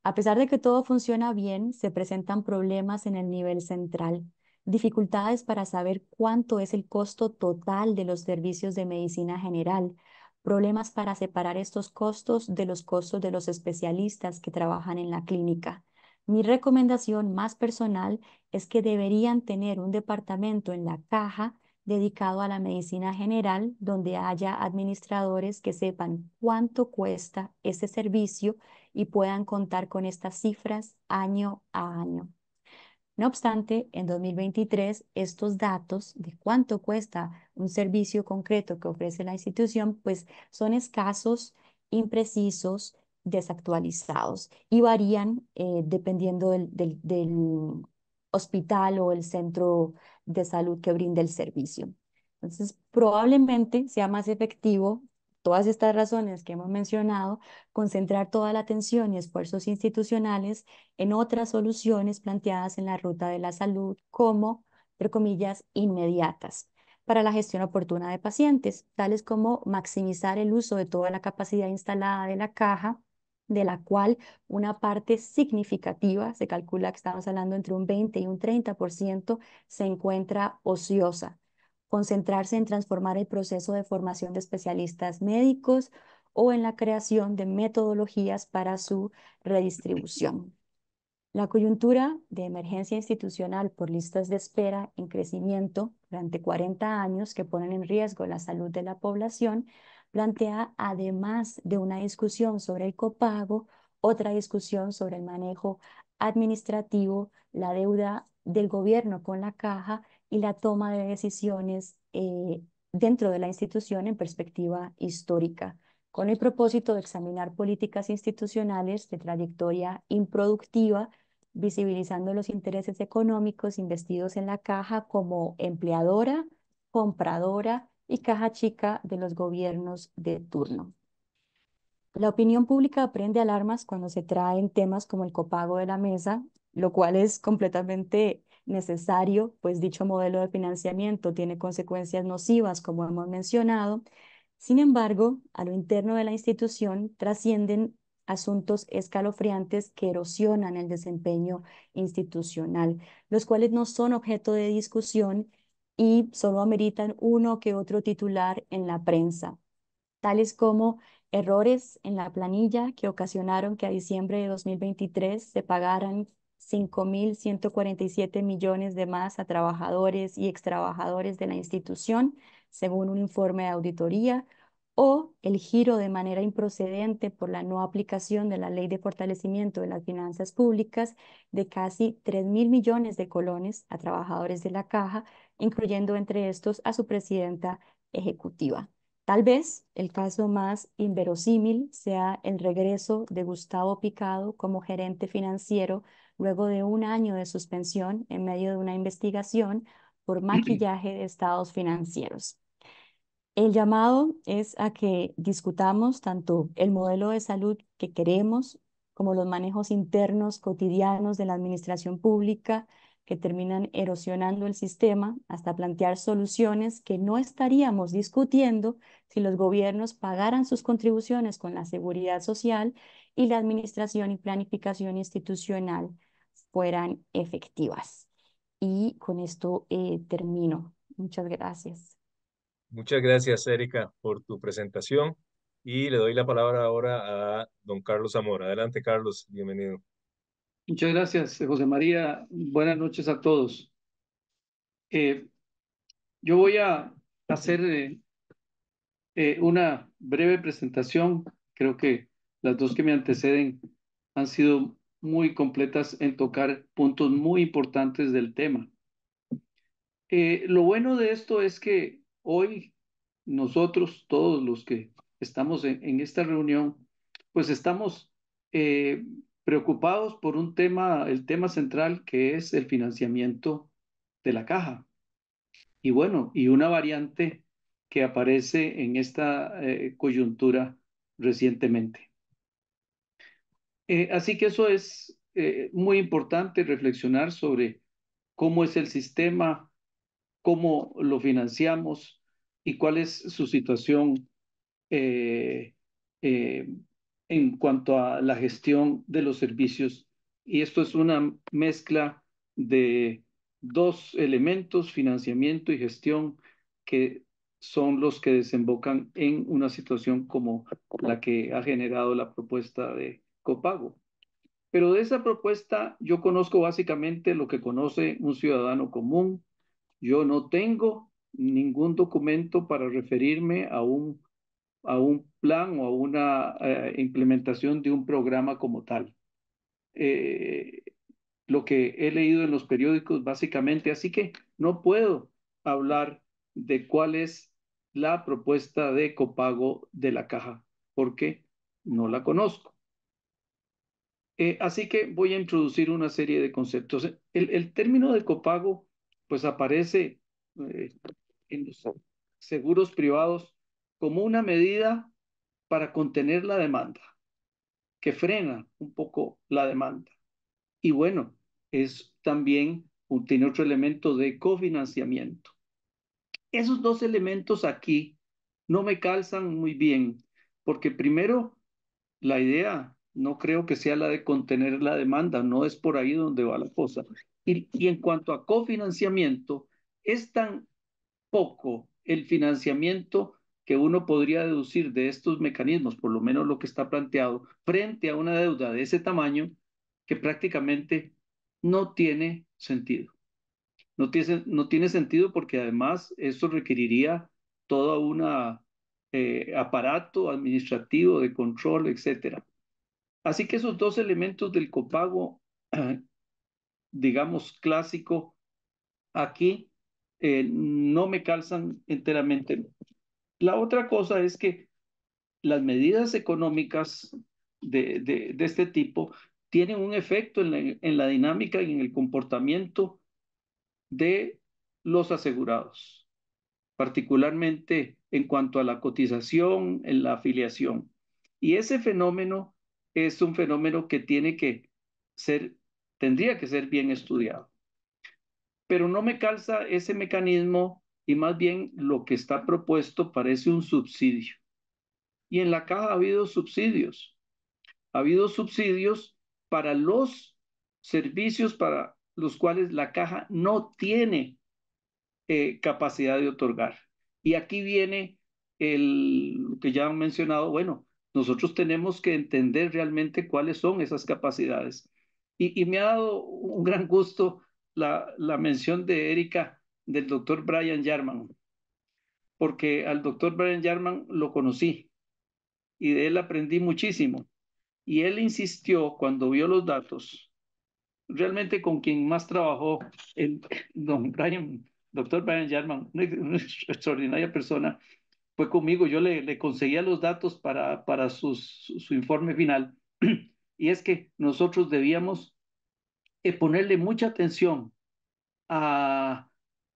a pesar de que todo funciona bien, se presentan problemas en el nivel central, dificultades para saber cuánto es el costo total de los servicios de medicina general, problemas para separar estos costos de los costos de los especialistas que trabajan en la clínica. Mi recomendación más personal es que deberían tener un departamento en la caja dedicado a la medicina general, donde haya administradores que sepan cuánto cuesta ese servicio y puedan contar con estas cifras año a año. No obstante, en 2023, estos datos de cuánto cuesta un servicio concreto que ofrece la institución, pues son escasos, imprecisos, desactualizados y varían dependiendo del hospital o el centro de salud que brinde el servicio. Entonces, probablemente sea más efectivo, todas estas razones que hemos mencionado, concentrar toda la atención y esfuerzos institucionales en otras soluciones planteadas en la ruta de la salud como, entre comillas, inmediatas para la gestión oportuna de pacientes, tales como maximizar el uso de toda la capacidad instalada de la caja, de la cual una parte significativa, se calcula que estamos hablando entre un 20 y un 30%, se encuentra ociosa. Concentrarse en transformar el proceso de formación de especialistas médicos o en la creación de metodologías para su redistribución. La coyuntura de emergencia institucional por listas de espera en crecimiento durante 40 años que ponen en riesgo la salud de la población plantea, además de una discusión sobre el copago, otra discusión sobre el manejo administrativo, la deuda del gobierno con la caja y la toma de decisiones dentro de la institución en perspectiva histórica, con el propósito de examinar políticas institucionales de trayectoria improductiva, visibilizando los intereses económicos investidos en la caja como empleadora, compradora y caja chica de los gobiernos de turno. La opinión pública prende alarmas cuando se traen temas como el copago de la mesa, lo cual es completamente necesario, pues dicho modelo de financiamiento tiene consecuencias nocivas, como hemos mencionado. Sin embargo, a lo interno de la institución trascienden asuntos escalofriantes que erosionan el desempeño institucional, los cuales no son objeto de discusión y solo ameritan uno que otro titular en la prensa, tales como errores en la planilla que ocasionaron que a diciembre de 2023 se pagaran 5.147 millones de más a trabajadores y extrabajadores de la institución, según un informe de auditoría, o el giro de manera improcedente por la no aplicación de la Ley de Fortalecimiento de las Finanzas Públicas de casi 3.000 millones de colones a trabajadores de la Caja, incluyendo entre estos a su presidenta ejecutiva. Tal vez el caso más inverosímil sea el regreso de Gustavo Picado como gerente financiero luego de un año de suspensión en medio de una investigación por maquillaje de estados financieros. El llamado es a que discutamos tanto el modelo de salud que queremos como los manejos internos cotidianos de la administración pública que terminan erosionando el sistema hasta plantear soluciones que no estaríamos discutiendo si los gobiernos pagaran sus contribuciones con la seguridad social y la administración y planificación institucional fueran efectivas. Y con esto termino. Muchas gracias. Muchas gracias, Erika, por tu presentación y le doy la palabra ahora a don Carlos Zamora. Adelante, Carlos, bienvenido. Muchas gracias, José María. Buenas noches a todos. Eh, yo voy a hacer una breve presentación. Creo que las dos que me anteceden han sido muy completas en tocar puntos muy importantes del tema. Lo bueno de esto es que hoy nosotros, todos los que estamos en esta reunión, pues estamos eh, preocupados por un tema, el tema central que es el financiamiento de la caja. Y bueno, y una variante que aparece en esta coyuntura recientemente. Así que eso es muy importante reflexionar sobre cómo es el sistema, cómo lo financiamos y cuál es su situación eh, eh, en cuanto a la gestión de los servicios. Y esto es una mezcla de dos elementos, financiamiento y gestión, que son los que desembocan en una situación como la que ha generado la propuesta de copago. Pero de esa propuesta yo conozco básicamente lo que conoce un ciudadano común. Yo no tengo ningún documento para referirme a un plan o a una implementación de un programa como tal. Eh, lo que he leído en los periódicos básicamente, así que no puedo hablar de cuál es la propuesta de copago de la caja, porque no la conozco. Así que voy a introducir una serie de conceptos. El término de copago, pues aparece eh, en los seguros privados como una medida para contener la demanda, que frena un poco la demanda. Y bueno, es también, tiene otro elemento de cofinanciamiento. Esos dos elementos aquí no me calzan muy bien, porque primero, la idea no creo que sea la de contener la demanda, no es por ahí donde va la cosa. Y en cuanto a cofinanciamiento, es tan poco el financiamiento que uno podría deducir de estos mecanismos, por lo menos lo que está planteado, frente a una deuda de ese tamaño, que prácticamente no tiene sentido. No tiene sentido porque además eso requeriría todo un aparato administrativo de control, etcétera. Así que esos dos elementos del copago, digamos, clásico, aquí no me calzan enteramente. La otra cosa es que las medidas económicas de este tipo tienen un efecto en la dinámica y en el comportamiento de los asegurados, particularmente en cuanto a la cotización, en la afiliación. Y ese fenómeno es un fenómeno que ser, tendría que ser bien estudiado. Pero no me calza ese mecanismo y más bien lo que está propuesto parece un subsidio. Y en la caja ha habido subsidios. Ha habido subsidios para los servicios para los cuales la caja no tiene capacidad de otorgar. Y aquí viene lo que ya han mencionado, bueno, nosotros tenemos que entender realmente cuáles son esas capacidades. Y me ha dado un gran gusto la mención de Erika del doctor Brian Jarman, porque al doctor Brian Jarman lo conocí y de él aprendí muchísimo. Y él insistió cuando vio los datos, realmente con quien más trabajó, el doctor Brian Jarman, una extraordinaria persona, fue conmigo, yo le conseguía los datos para su informe final. Y es que nosotros debíamos ponerle mucha atención a,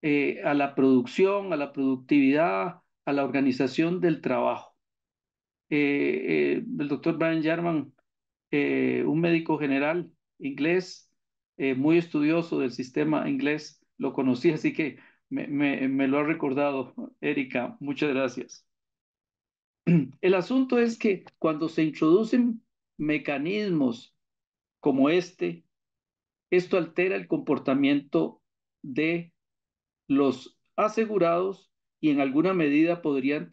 a la producción, a la productividad, a la organización del trabajo. El doctor Brian Jarman, un médico general inglés, muy estudioso del sistema inglés, lo conocí, así que me lo ha recordado, Erika, muchas gracias. El asunto es que cuando se introducen mecanismos como esto altera el comportamiento de los asegurados y en alguna medida podría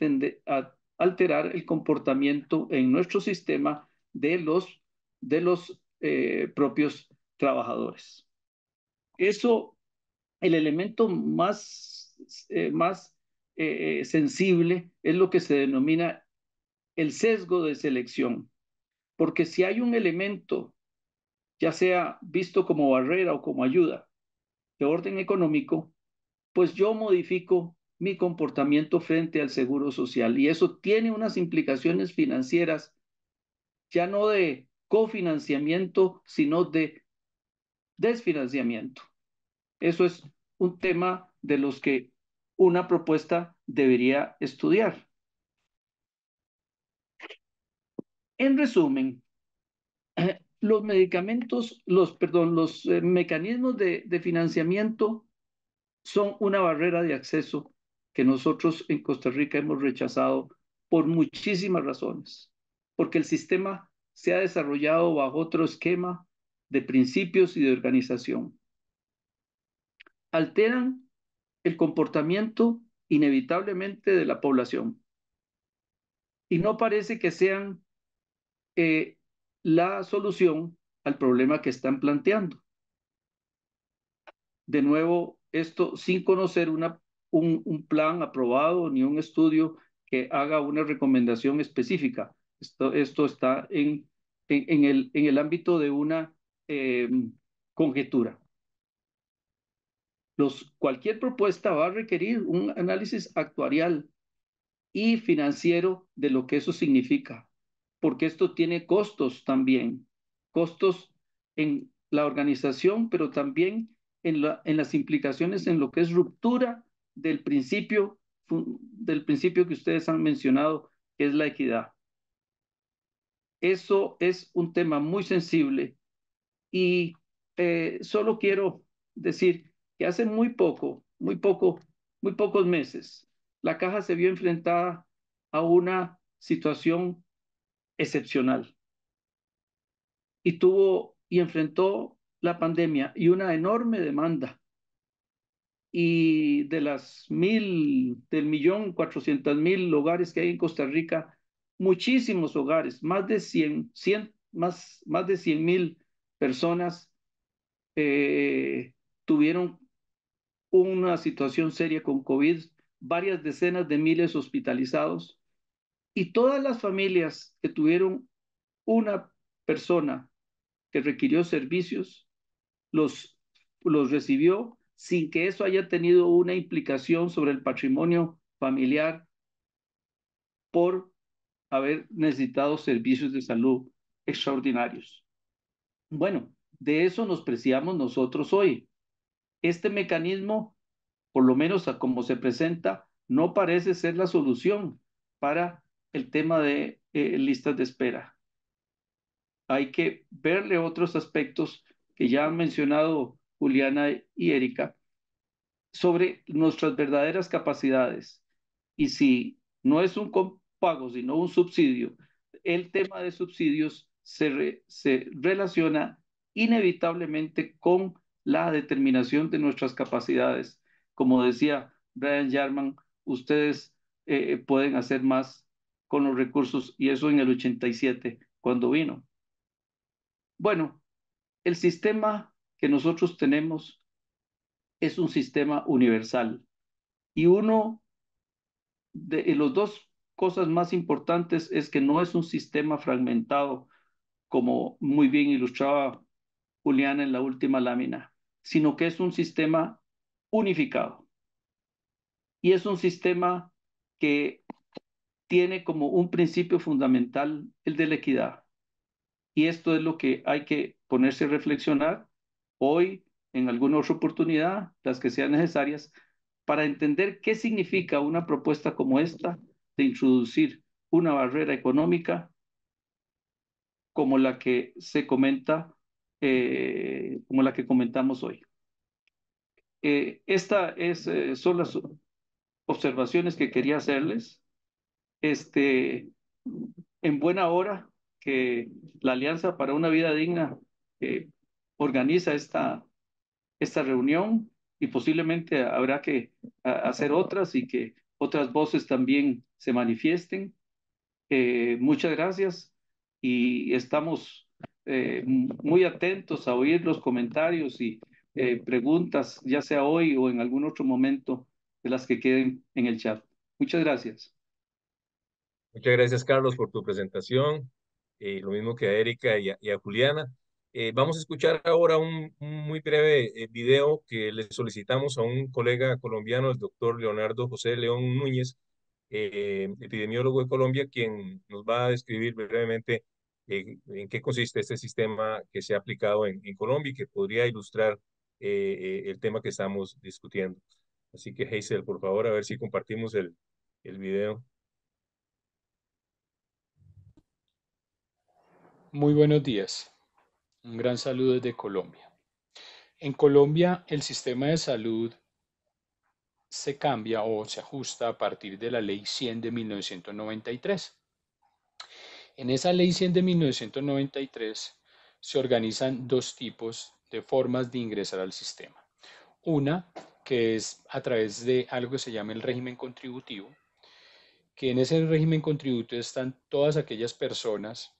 alterar el comportamiento en nuestro sistema de los propios trabajadores. Eso, el elemento más sensible es lo que se denomina el sesgo de selección, porque si hay un elemento, ya sea visto como barrera o como ayuda, de orden económico, pues yo modifico mi comportamiento frente al seguro social y eso tiene unas implicaciones financieras, ya no de cofinanciamiento, sino de desfinanciamiento. Eso es un tema de los que una propuesta debería estudiar. En resumen, los medicamentos, los mecanismos de financiamiento son una barrera de acceso que nosotros en Costa Rica hemos rechazado por muchísimas razones, porque el sistema se ha desarrollado bajo otro esquema de principios y de organización. Alteran el comportamiento inevitablemente de la población y no parece que sean eh, la solución al problema que están planteando. De nuevo, esto sin conocer un plan aprobado ni un estudio que haga una recomendación específica. Esto está en el ámbito de una eh, conjetura. Cualquier propuesta va a requerir un análisis actuarial y financiero de lo que eso significa, porque esto tiene costos también, costos en la organización, pero también en las implicaciones en lo que es ruptura del principio que ustedes han mencionado, que es la equidad. Eso es un tema muy sensible y solo quiero decir que hace muy pocos meses, la caja se vio enfrentada a una situación excepcional y enfrentó la pandemia y una enorme demanda. Y del 1.400.000 hogares que hay en Costa Rica, muchísimos hogares, más de 100.000 personas tuvieron una situación seria con COVID, varias decenas de miles hospitalizados y todas las familias que tuvieron una persona que requirió servicios, los, los recibió sin que eso haya tenido una implicación sobre el patrimonio familiar por haber necesitado servicios de salud extraordinarios. Bueno, de eso nos preciamos nosotros hoy. Este mecanismo, por lo menos a como se presenta, no parece ser la solución para el tema de listas de espera. Hay que verle otros aspectos que ya han mencionado Juliana y Erika sobre nuestras verdaderas capacidades. Y si no es un pago, sino un subsidio, el tema de subsidios se relaciona inevitablemente con la determinación de nuestras capacidades. Como decía Brian Jarman, ustedes pueden hacer más con los recursos, y eso en el 87, cuando vino. Bueno, el sistema que nosotros tenemos es un sistema universal y uno de los dos cosas más importantes es que no es un sistema fragmentado, como muy bien ilustraba Juliana en la última lámina, sino que es un sistema unificado y es un sistema que tiene como un principio fundamental el de la equidad. Y esto es lo que hay que ponerse a reflexionar hoy, en alguna otra oportunidad, las que sean necesarias, para entender qué significa una propuesta como esta de introducir una barrera económica como la que se comenta, como la que comentamos hoy. Son las observaciones que quería hacerles. Este, en buena hora que la Alianza para una Vida Digna organiza esta reunión y posiblemente habrá que hacer otras y que otras voces también se manifiesten. Muchas gracias y estamos muy atentos a oír los comentarios y preguntas, ya sea hoy o en algún otro momento de las que queden en el chat. Muchas gracias. Muchas gracias, Carlos, por tu presentación. Lo mismo que a Erika y a Juliana. Vamos a escuchar ahora un muy breve video que le solicitamos a un colega colombiano, el doctor Leonardo José León Núñez, epidemiólogo de Colombia, quien nos va a describir brevemente en qué consiste este sistema que se ha aplicado en Colombia y que podría ilustrar el tema que estamos discutiendo. Así que, Hazel, por favor, a ver si compartimos el video. Muy buenos días. Un gran saludo desde Colombia. En Colombia, el sistema de salud se cambia o se ajusta a partir de la Ley 100 de 1993. En esa Ley 100 de 1993 se organizan dos tipos de formas de ingresar al sistema. Una, que es a través de algo que se llama el régimen contributivo, que en ese régimen contributivo están todas aquellas personas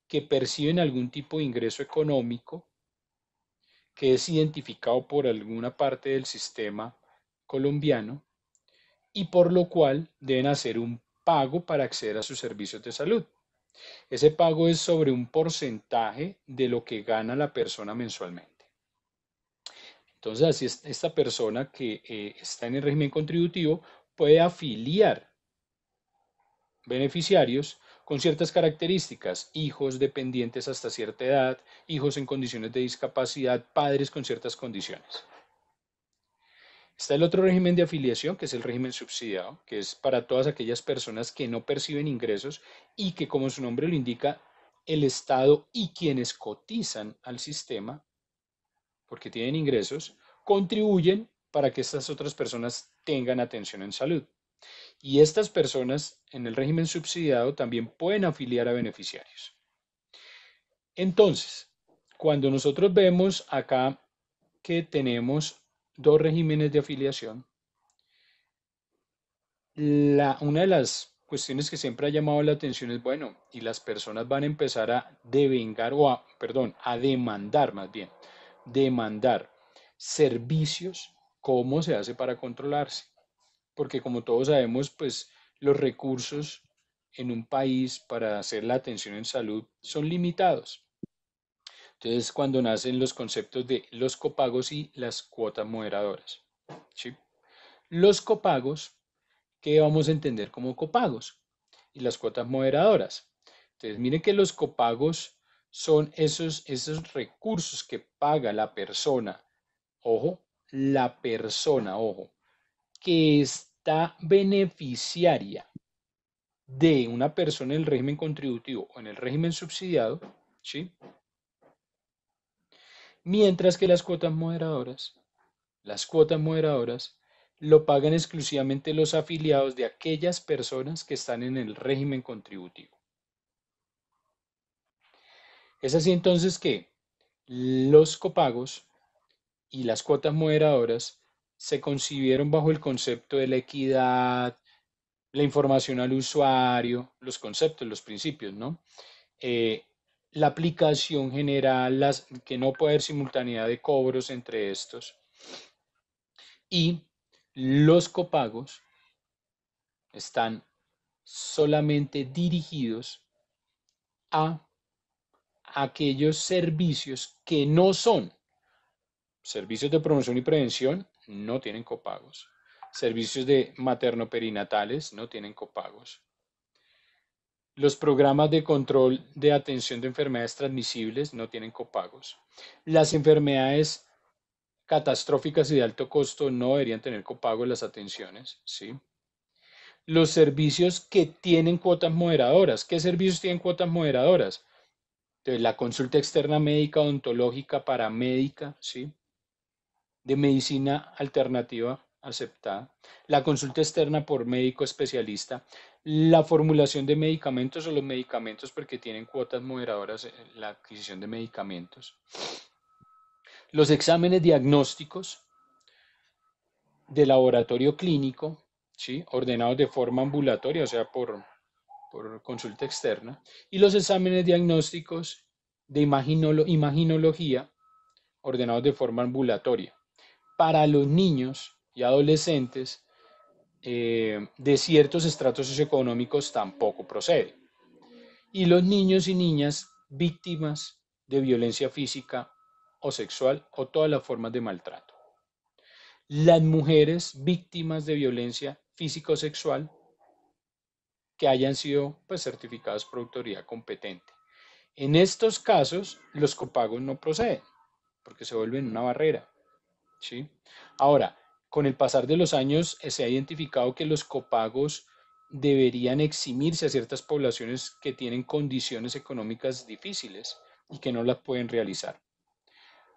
que perciben algún tipo de ingreso económico que es identificado por alguna parte del sistema colombiano y por lo cual deben hacer un pago para acceder a sus servicios de salud. Ese pago es sobre un porcentaje de lo que gana la persona mensualmente. Entonces, así esta persona que está en el régimen contributivo puede afiliar beneficiarios con ciertas características, hijos dependientes hasta cierta edad, hijos en condiciones de discapacidad, padres con ciertas condiciones. Está el otro régimen de afiliación, que es el régimen subsidiado, que es para todas aquellas personas que no perciben ingresos y que, como su nombre lo indica, el Estado y quienes cotizan al sistema, porque tienen ingresos, contribuyen para que estas otras personas tengan atención en salud. Y estas personas en el régimen subsidiado también pueden afiliar a beneficiarios. Entonces, cuando nosotros vemos acá que tenemos dos regímenes de afiliación, una de las cuestiones que siempre ha llamado la atención es, bueno, y las personas van a empezar a devengar, a demandar más bien, demandar servicios, ¿cómo se hace para controlarse? Porque como todos sabemos, pues los recursos en un país para hacer la atención en salud son limitados. Entonces, cuando nacen los conceptos de los copagos y las cuotas moderadoras, ¿sí? Los copagos, ¿qué vamos a entender como copagos? Y las cuotas moderadoras. Entonces, miren que los copagos son esos recursos que paga la persona, ojo, que está beneficiaria de una persona en el régimen contributivo o en el régimen subsidiado, ¿sí? Mientras que las cuotas moderadoras lo pagan exclusivamente los afiliados de aquellas personas que están en el régimen contributivo. Es así entonces que los copagos y las cuotas moderadoras se concibieron bajo el concepto de la equidad, la información al usuario, los conceptos, los principios, ¿no? Eh, la aplicación general, que no puede haber simultaneidad de cobros entre estos. Y los copagos están solamente dirigidos a aquellos servicios que no son servicios de promoción y prevención, no tienen copagos. Servicios de materno-perinatales no tienen copagos. Los programas de control de atención de enfermedades transmisibles no tienen copagos. Las enfermedades catastróficas y de alto costo no deberían tener copago en las atenciones, ¿sí? Los servicios que tienen cuotas moderadoras. ¿Qué servicios tienen cuotas moderadoras? Entonces, la consulta externa médica, odontológica, paramédica, ¿sí? De medicina alternativa aceptada, la consulta externa por médico especialista, la formulación de medicamentos o los medicamentos porque tienen cuotas moderadoras en la adquisición de medicamentos, los exámenes diagnósticos de laboratorio clínico, ¿sí? Ordenados de forma ambulatoria, o sea, por consulta externa, y los exámenes diagnósticos de imaginología, ordenados de forma ambulatoria. Para los niños y adolescentes de ciertos estratos socioeconómicos tampoco procede. Y los niños y niñas víctimas de violencia física o sexual o todas las formas de maltrato. Las mujeres víctimas de violencia física o sexual que hayan sido pues, certificadas por autoridad competente. En estos casos, los copagos no proceden porque se vuelven una barrera, ¿sí? Ahora, con el pasar de los años se ha identificado que los copagos deberían eximirse a ciertas poblaciones que tienen condiciones económicas difíciles, y que no las pueden realizar,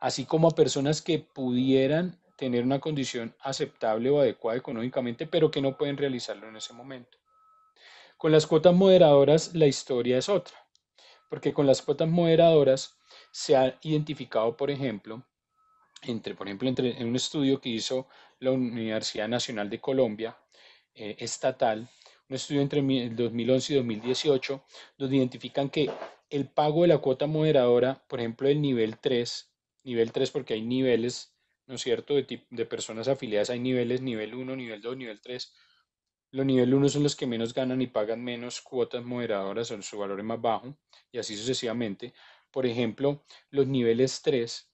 así como a personas que pudieran tener una condición aceptable o adecuada económicamente, pero que no pueden realizarlo en ese momento. Con las cuotas moderadoras la historia es otra, porque con las cuotas moderadoras se ha identificado, en un estudio que hizo la Universidad Nacional de Colombia, estatal, un estudio entre el 2011 y 2018, donde identifican que el pago de la cuota moderadora, por ejemplo, del nivel 3 porque hay niveles, ¿no es cierto?, de personas afiliadas, hay niveles, nivel uno, nivel 2, nivel 3. Los nivel uno son los que menos ganan y pagan menos cuotas moderadoras, son su valor es más bajo, y así sucesivamente. Por ejemplo, los niveles 3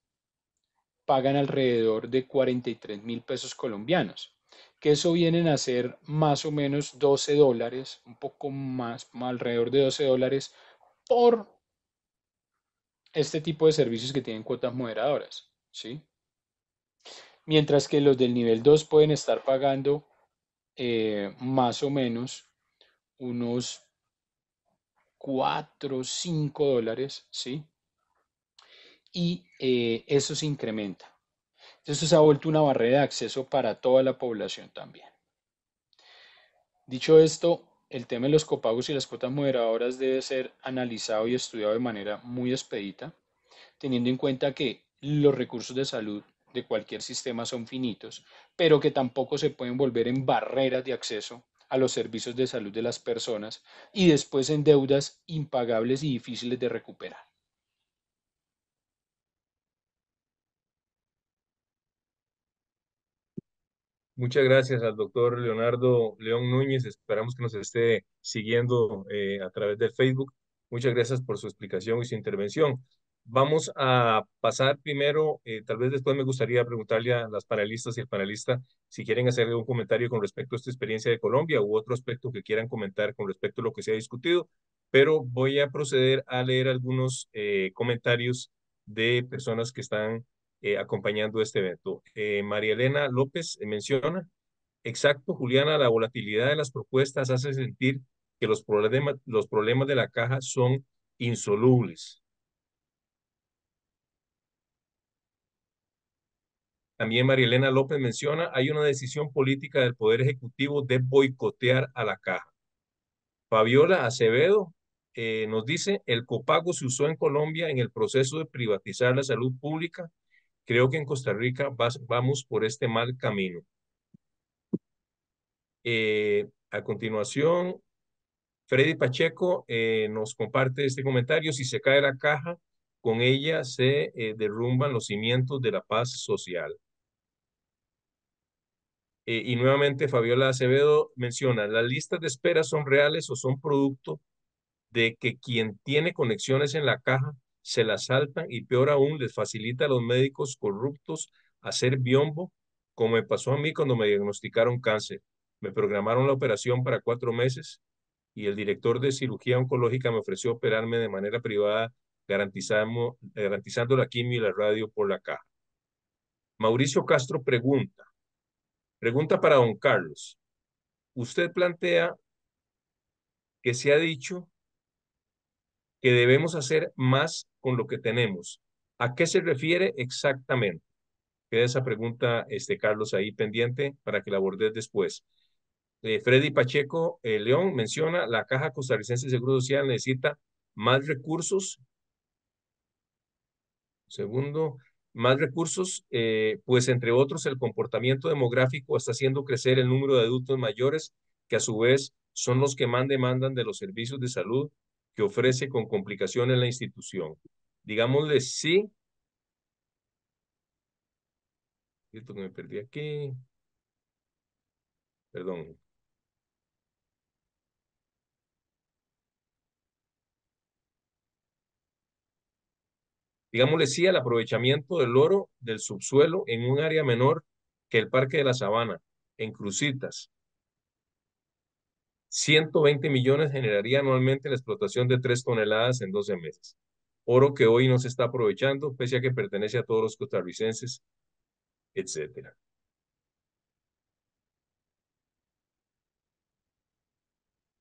pagan alrededor de 43.000 pesos colombianos, que eso vienen a ser más o menos $12, un poco más, alrededor de $12 por este tipo de servicios que tienen cuotas moderadoras, ¿sí? Mientras que los del nivel 2 pueden estar pagando más o menos unos $4 o $5, ¿sí? Y eso se incrementa. Entonces se ha vuelto una barrera de acceso para toda la población también. Dicho esto, el tema de los copagos y las cuotas moderadoras debe ser analizado y estudiado de manera muy expedita, teniendo en cuenta que los recursos de salud de cualquier sistema son finitos, pero que tampoco se pueden volver en barreras de acceso a los servicios de salud de las personas y después en deudas impagables y difíciles de recuperar. Muchas gracias al doctor Leonardo León Núñez. Esperamos que nos esté siguiendo a través del Facebook. Muchas gracias por su explicación y su intervención. Vamos a pasar primero, tal vez después me gustaría preguntarle a las panelistas y el panelista si quieren hacer un comentario con respecto a esta experiencia de Colombia u otro aspecto que quieran comentar con respecto a lo que se ha discutido, pero voy a proceder a leer algunos comentarios de personas que están acompañando este evento. María Elena López menciona, exacto, Juliana, la volatilidad de las propuestas hace sentir que los problemas de la caja son insolubles. También María Elena López menciona, hay una decisión política del Poder Ejecutivo de boicotear a la caja. Fabiola Acevedo nos dice, el copago se usó en Colombia en el proceso de privatizar la salud pública. Creo que en Costa Rica vamos por este mal camino. A continuación, Freddy Pacheco nos comparte este comentario. Si se cae la caja, con ella se derrumban los cimientos de la paz social. Y nuevamente Fabiola Acevedo menciona, ¿las listas de espera son reales o son producto de que quien tiene conexiones en la caja se las saltan y peor aún les facilita a los médicos corruptos hacer biombo, como me pasó a mí cuando me diagnosticaron cáncer? Me programaron la operación para 4 meses y el director de cirugía oncológica me ofreció operarme de manera privada, garantizando la quimio y la radio por la caja. Mauricio Castro pregunta para don Carlos. Usted plantea que se ha dicho que debemos hacer más con lo que tenemos. ¿A qué se refiere exactamente? Queda esa pregunta, Carlos, ahí pendiente para que la abordes después. Freddy Pacheco León menciona, la Caja Costarricense de Seguro Social necesita más recursos. Segundo, más recursos, pues entre otros el comportamiento demográfico está haciendo crecer el número de adultos mayores, que a su vez son los que más demandan de los servicios de salud que ofrece con complicaciones la institución. Digámosle sí, esto que me perdí aquí, perdón. Digámosle sí al aprovechamiento del oro del subsuelo en un área menor que el Parque de la Sabana, en Crucitas. 120 millones generaría anualmente la explotación de 3 toneladas en 12 meses. Oro que hoy no se está aprovechando, pese a que pertenece a todos los costarricenses, etcétera.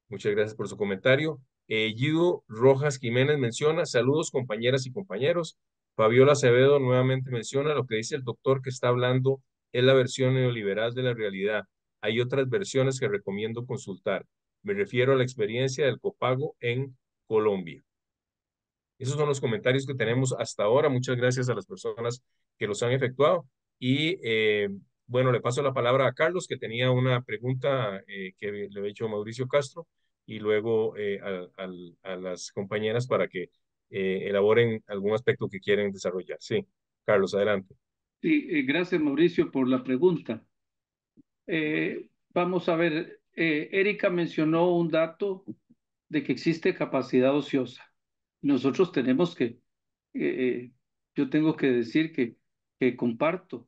Muchas gracias por su comentario. Guido Rojas Jiménez menciona, saludos compañeras y compañeros. Fabiola Acevedo nuevamente menciona, lo que dice el doctor que está hablando es la versión neoliberal de la realidad. Hay otras versiones que recomiendo consultar. Me refiero a la experiencia del copago en Colombia. Esos son los comentarios que tenemos hasta ahora. Muchas gracias a las personas que los han efectuado. Y bueno, le paso la palabra a Carlos, que tenía una pregunta que le había hecho Mauricio Castro, y luego a las compañeras para que elaboren algún aspecto que quieren desarrollar. Sí, Carlos, adelante. Sí, gracias Mauricio por la pregunta. Vamos a ver, Erika mencionó un dato de que existe capacidad ociosa. Nosotros tenemos eh, yo tengo que decir que comparto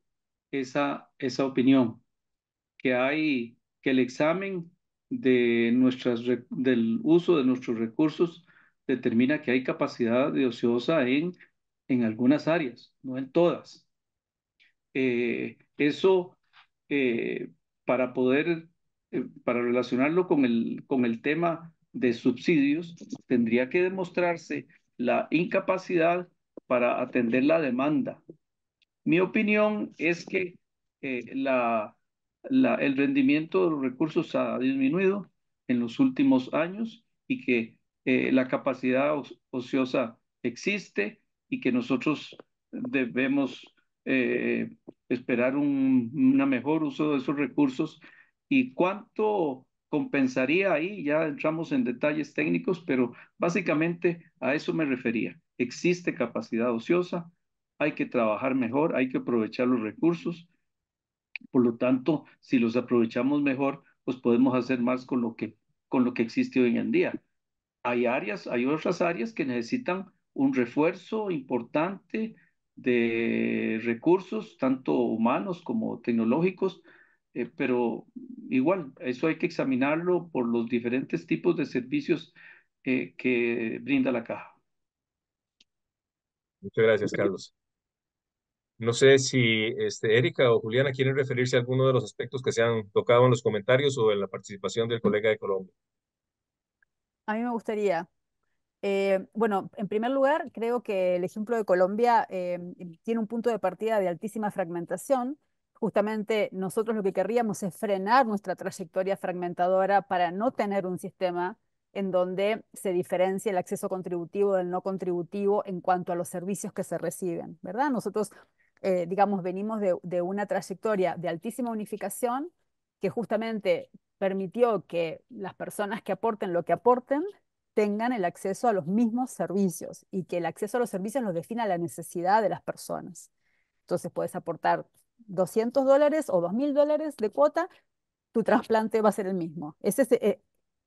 esa opinión, que el examen del uso de nuestros recursos determina que hay capacidad de ociosa en algunas áreas, no en todas. Eso eh, para para relacionarlo con el tema de subsidios, tendría que demostrarse la incapacidad para atender la demanda. Mi opinión es que el rendimiento de los recursos ha disminuido en los últimos años y que la capacidad ociosa existe y que nosotros debemos eh, esperar una mejor uso de esos recursos. ¿Y cuánto compensaría ahí? Ya entramos en detalles técnicos, pero básicamente a eso me refería. Existe capacidad ociosa, hay que trabajar mejor, hay que aprovechar los recursos. Por lo tanto, si los aprovechamos mejor, pues podemos hacer más con lo que existe hoy en día. Hay otras áreas que necesitan un refuerzo importante de recursos, tanto humanos como tecnológicos, pero igual, eso hay que examinarlo por los diferentes tipos de servicios que brinda la caja. Muchas gracias, Carlos. No sé si Erika o Juliana quieren referirse a alguno de los aspectos que se han tocado en los comentarios o en la participación del colega de Colombia. A mí me gustaría. Bueno, en primer lugar, creo que el ejemplo de Colombia tiene un punto de partida de altísima fragmentación. Justamente nosotros lo que querríamos es frenar nuestra trayectoria fragmentadora para no tener un sistema en donde se diferencie el acceso contributivo del no contributivo en cuanto a los servicios que se reciben, ¿verdad? Nosotros, digamos, venimos de una trayectoria de altísima unificación que justamente permitió que las personas que aporten lo que aporten tengan el acceso a los mismos servicios y que el acceso a los servicios los defina la necesidad de las personas. Entonces puedes aportar $200 o $2.000 de cuota, tu trasplante va a ser el mismo.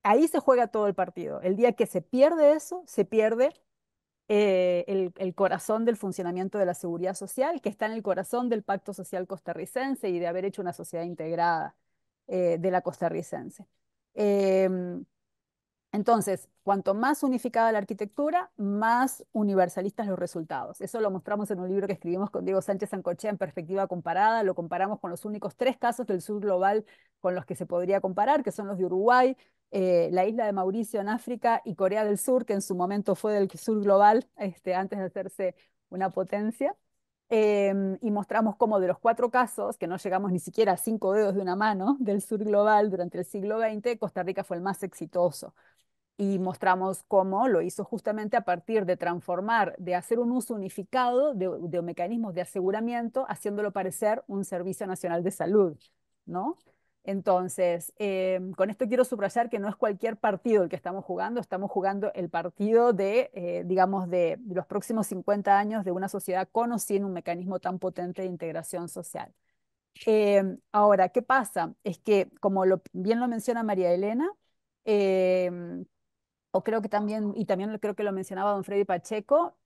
Ahí se juega todo el partido. El día que se pierde eso, se pierde el corazón del funcionamiento de la seguridad social, que está en el corazón del Pacto Social Costarricense y de haber hecho una sociedad integrada de la costarricense. Em, entonces, cuanto más unificada la arquitectura, más universalistas los resultados. Eso lo mostramos en un libro que escribimos con Diego Sánchez Sancochea en perspectiva comparada. Lo comparamos con los únicos 3 casos del sur global con los que se podría comparar, que son los de Uruguay, la isla de Mauricio en África y Corea del Sur, que en su momento fue del sur global, antes de hacerse una potencia. Y mostramos cómo de los 4 casos, que no llegamos ni siquiera a 5 dedos de una mano del sur global durante el siglo XX, Costa Rica fue el más exitoso y mostramos cómo lo hizo justamente a partir de transformar, de hacer un uso unificado de mecanismos de aseguramiento, haciéndolo parecer un Servicio Nacional de Salud, ¿no? Entonces, con esto quiero subrayar que no es cualquier partido el que estamos jugando el partido digamos, de los próximos 50 años de una sociedad con o sin un mecanismo tan potente de integración social. Ahora, ¿qué pasa? Es que, como bien lo menciona María Elena, eh, o creo que también, y también creo que lo mencionaba don Freddy Pacheco,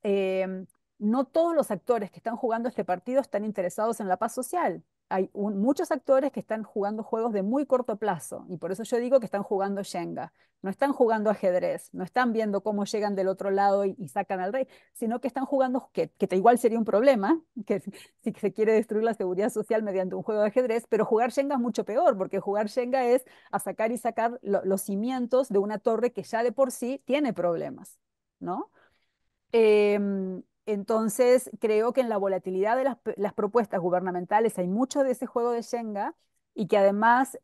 no todos los actores que están jugando este partido están interesados en la paz social. Hay muchos actores que están jugando juegos de muy corto plazo y por eso yo digo que están jugando Shenga. No están jugando ajedrez, no están viendo cómo llegan del otro lado y sacan al rey, sino que están jugando, que igual sería un problema, que si se quiere destruir la seguridad social mediante un juego de ajedrez, pero jugar Shenga es mucho peor, porque jugar Shenga es a sacar y sacar los cimientos de una torre que ya de por sí tiene problemas, ¿no? Entonces, creo que en la volatilidad de las propuestas gubernamentales hay mucho de ese juego de Shenga y que además,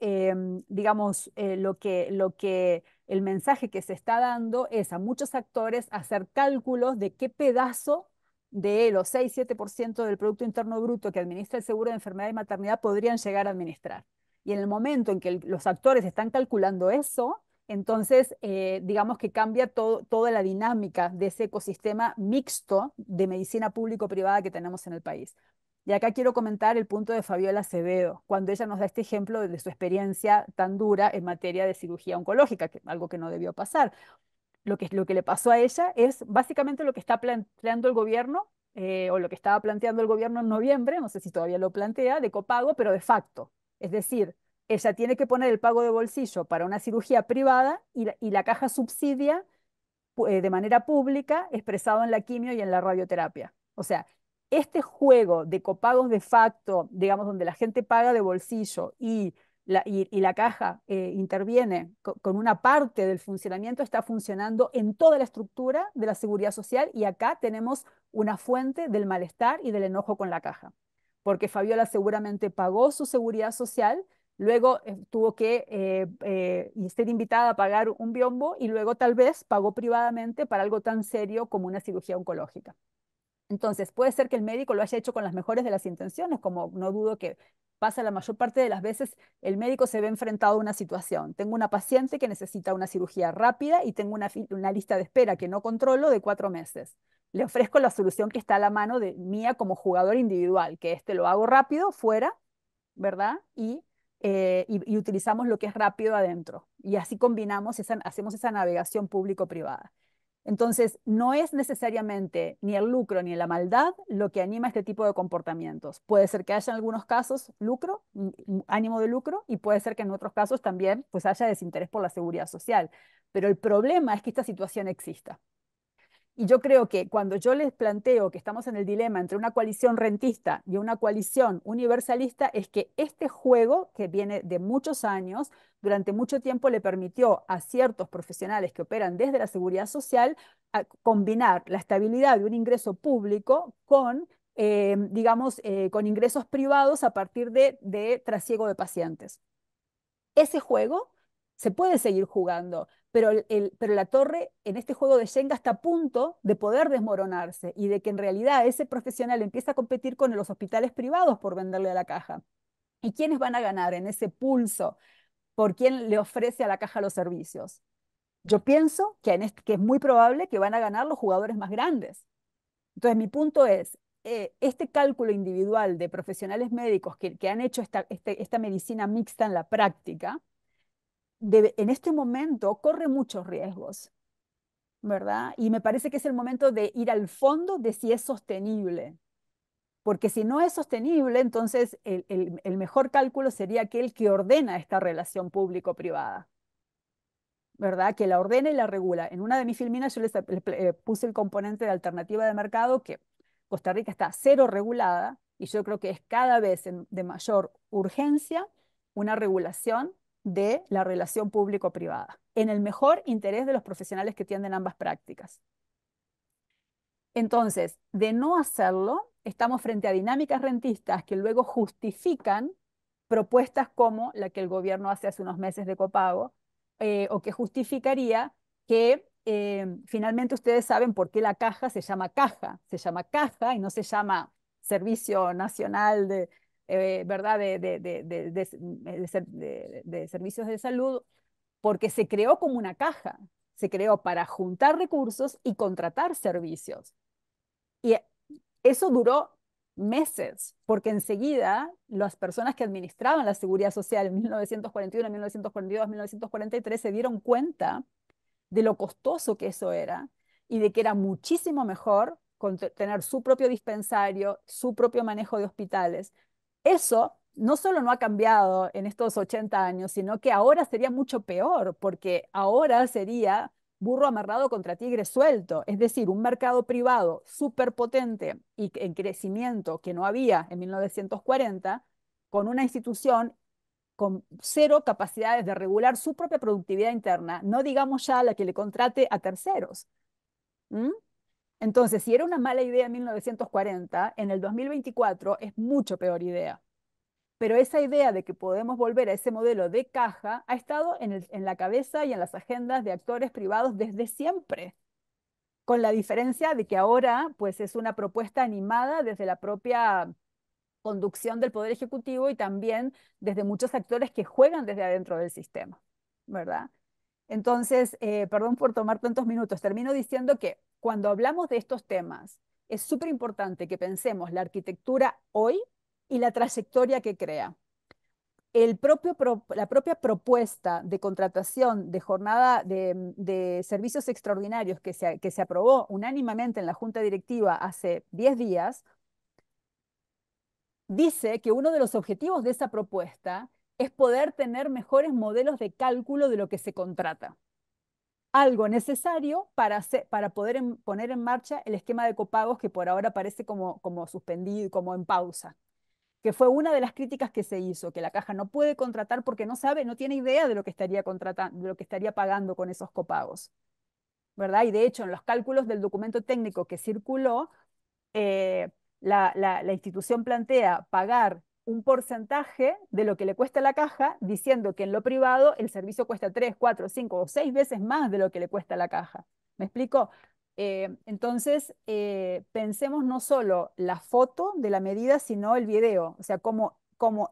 digamos, lo que el mensaje que se está dando es a muchos actores hacer cálculos de qué pedazo de los 6-7% del Producto Interno Bruto que administra el seguro de enfermedad y maternidad podrían llegar a administrar. Y en el momento en que los actores están calculando eso, entonces, digamos que cambia toda la dinámica de ese ecosistema mixto de medicina público-privada que tenemos en el país. Y acá quiero comentar el punto de Fabiola Acevedo, cuando ella nos da este ejemplo de su experiencia tan dura en materia de cirugía oncológica, que algo que no debió pasar. Lo que le pasó a ella es básicamente lo que está planteando el gobierno, o lo que estaba planteando el gobierno en noviembre, no sé si todavía lo plantea, de copago, pero de facto. Es decir, ella tiene que poner el pago de bolsillo para una cirugía privada y la caja subsidia de manera pública expresado en la quimio y en la radioterapia. O sea, este juego de copagos de facto, digamos, donde la gente paga de bolsillo y la caja interviene con una parte del funcionamiento, está funcionando en toda la estructura de la seguridad social y acá tenemos una fuente del malestar y del enojo con la caja. Porque Fabiola seguramente pagó su seguridad social, luego tuvo que ser invitada a pagar un biombo y luego tal vez pagó privadamente para algo tan serio como una cirugía oncológica. Entonces, puede ser que el médico lo haya hecho con las mejores de las intenciones, como no dudo que pasa la mayor parte de las veces, el médico se ve enfrentado a una situación. Tengo una paciente que necesita una cirugía rápida y tengo una lista de espera que no controlo de 4 meses. Le ofrezco la solución que está a la mano de mía como jugador individual, que lo hago rápido, fuera, ¿verdad? Y utilizamos lo que es rápido adentro. Y así hacemos esa navegación público-privada. Entonces, no es necesariamente ni el lucro ni la maldad lo que anima este tipo de comportamientos. Puede ser que haya en algunos casos lucro, ánimo de lucro, y puede ser que en otros casos también pues haya desinterés por la seguridad social. Pero el problema es que esta situación exista. Y yo creo que cuando yo les planteo que estamos en el dilema entre una coalición rentista y una coalición universalista, es que este juego, que viene de muchos años, durante mucho tiempo le permitió a ciertos profesionales que operan desde la seguridad social combinar la estabilidad de un ingreso público con, digamos, con ingresos privados a partir de trasiego de pacientes. Ese juego se puede seguir jugando, pero la torre en este juego de Shenga está a punto de poder desmoronarse y de que en realidad ese profesional empieza a competir con los hospitales privados por venderle a la caja. ¿Y quiénes van a ganar en ese pulso por quién le ofrece a la caja los servicios? Yo pienso que es muy probable que van a ganar los jugadores más grandes. Entonces, mi punto es, este cálculo individual de profesionales médicos que han hecho esta medicina mixta en la práctica, en este momento corre muchos riesgos, ¿verdad? Y me parece que es el momento de ir al fondo de si es sostenible. Porque si no es sostenible, entonces el mejor cálculo sería aquel que ordena esta relación público-privada, ¿verdad? Que la ordena y la regula. En una de mis filminas yo les puse el componente de alternativa de mercado, que Costa Rica está cero regulada, y yo creo que es cada vez de mayor urgencia una regulación de la relación público-privada, en el mejor interés de los profesionales que tienden ambas prácticas. Entonces, de no hacerlo, estamos frente a dinámicas rentistas que luego justifican propuestas como la que el gobierno hace unos meses de copago, o que justificaría que finalmente ustedes saben por qué la caja se llama caja y no se llama Servicio Nacional de, ¿verdad? De Servicios de Salud, porque se creó como una caja, se creó para juntar recursos y contratar servicios. Y eso duró meses, porque enseguida las personas que administraban la seguridad social en 1941, 1942, 1943 se dieron cuenta de lo costoso que eso era y de que era muchísimo mejor tener su propio dispensario, su propio manejo de hospitales. Eso no solo no ha cambiado en estos 80 años, sino que ahora sería mucho peor, porque ahora sería burro amarrado contra tigre suelto, es decir, un mercado privado súper potente y en crecimiento que no había en 1940, con una institución con cero capacidades de regular su propia productividad interna, no digamos ya la que le contrate a terceros. ¿Mm? Entonces, si era una mala idea en 1940, en el 2024 es mucho peor idea. Pero esa idea de que podemos volver a ese modelo de caja ha estado en la cabeza y en las agendas de actores privados desde siempre, con la diferencia de que ahora pues es una propuesta animada desde la propia conducción del Poder Ejecutivo y también desde muchos actores que juegan desde adentro del sistema, ¿verdad? Entonces, perdón por tomar tantos minutos, termino diciendo que cuando hablamos de estos temas, es súper importante que pensemos la arquitectura hoy y la trayectoria que crea. La propia propuesta de contratación de jornada de servicios extraordinarios que se aprobó unánimemente en la Junta Directiva hace 10 días, dice que uno de los objetivos de esa propuesta es poder tener mejores modelos de cálculo de lo que se contrata. Algo necesario para poder poner en marcha el esquema de copagos que por ahora parece como suspendido, como en pausa, que fue una de las críticas que se hizo, que la caja no puede contratar porque no sabe, no tiene idea de lo que estaría contratando, de lo que estaría pagando con esos copagos, ¿verdad? Y de hecho, en los cálculos del documento técnico que circuló, eh, la institución plantea pagar un porcentaje de lo que le cuesta la caja, diciendo que en lo privado el servicio cuesta 3, 4, 5 o 6 veces más de lo que le cuesta la caja. ¿Me explico? Entonces, pensemos no solo la foto de la medida, sino el video. O sea, cómo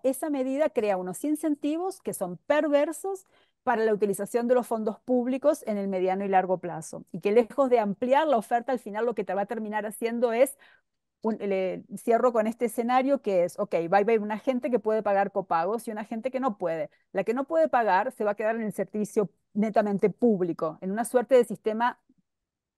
esa medida crea unos incentivos que son perversos para la utilización de los fondos públicos en el mediano y largo plazo. Y que lejos de ampliar la oferta, al final lo que te va a terminar haciendo es le cierro con este escenario que es, ok, va a haber una gente que puede pagar copagos y una gente que no puede. La que no puede pagar se va a quedar en el servicio netamente público, en una suerte de sistema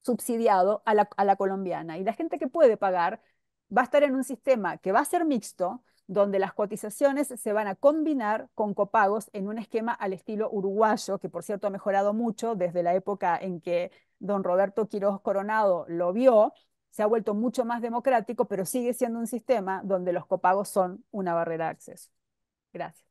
subsidiado a la colombiana. Y la gente que puede pagar va a estar en un sistema que va a ser mixto, donde las cotizaciones se van a combinar con copagos en un esquema al estilo uruguayo, que por cierto ha mejorado mucho desde la época en que don Roberto Quiroz Coronado lo vio, se ha vuelto mucho más democrático, pero sigue siendo un sistema donde los copagos son una barrera de acceso. Gracias.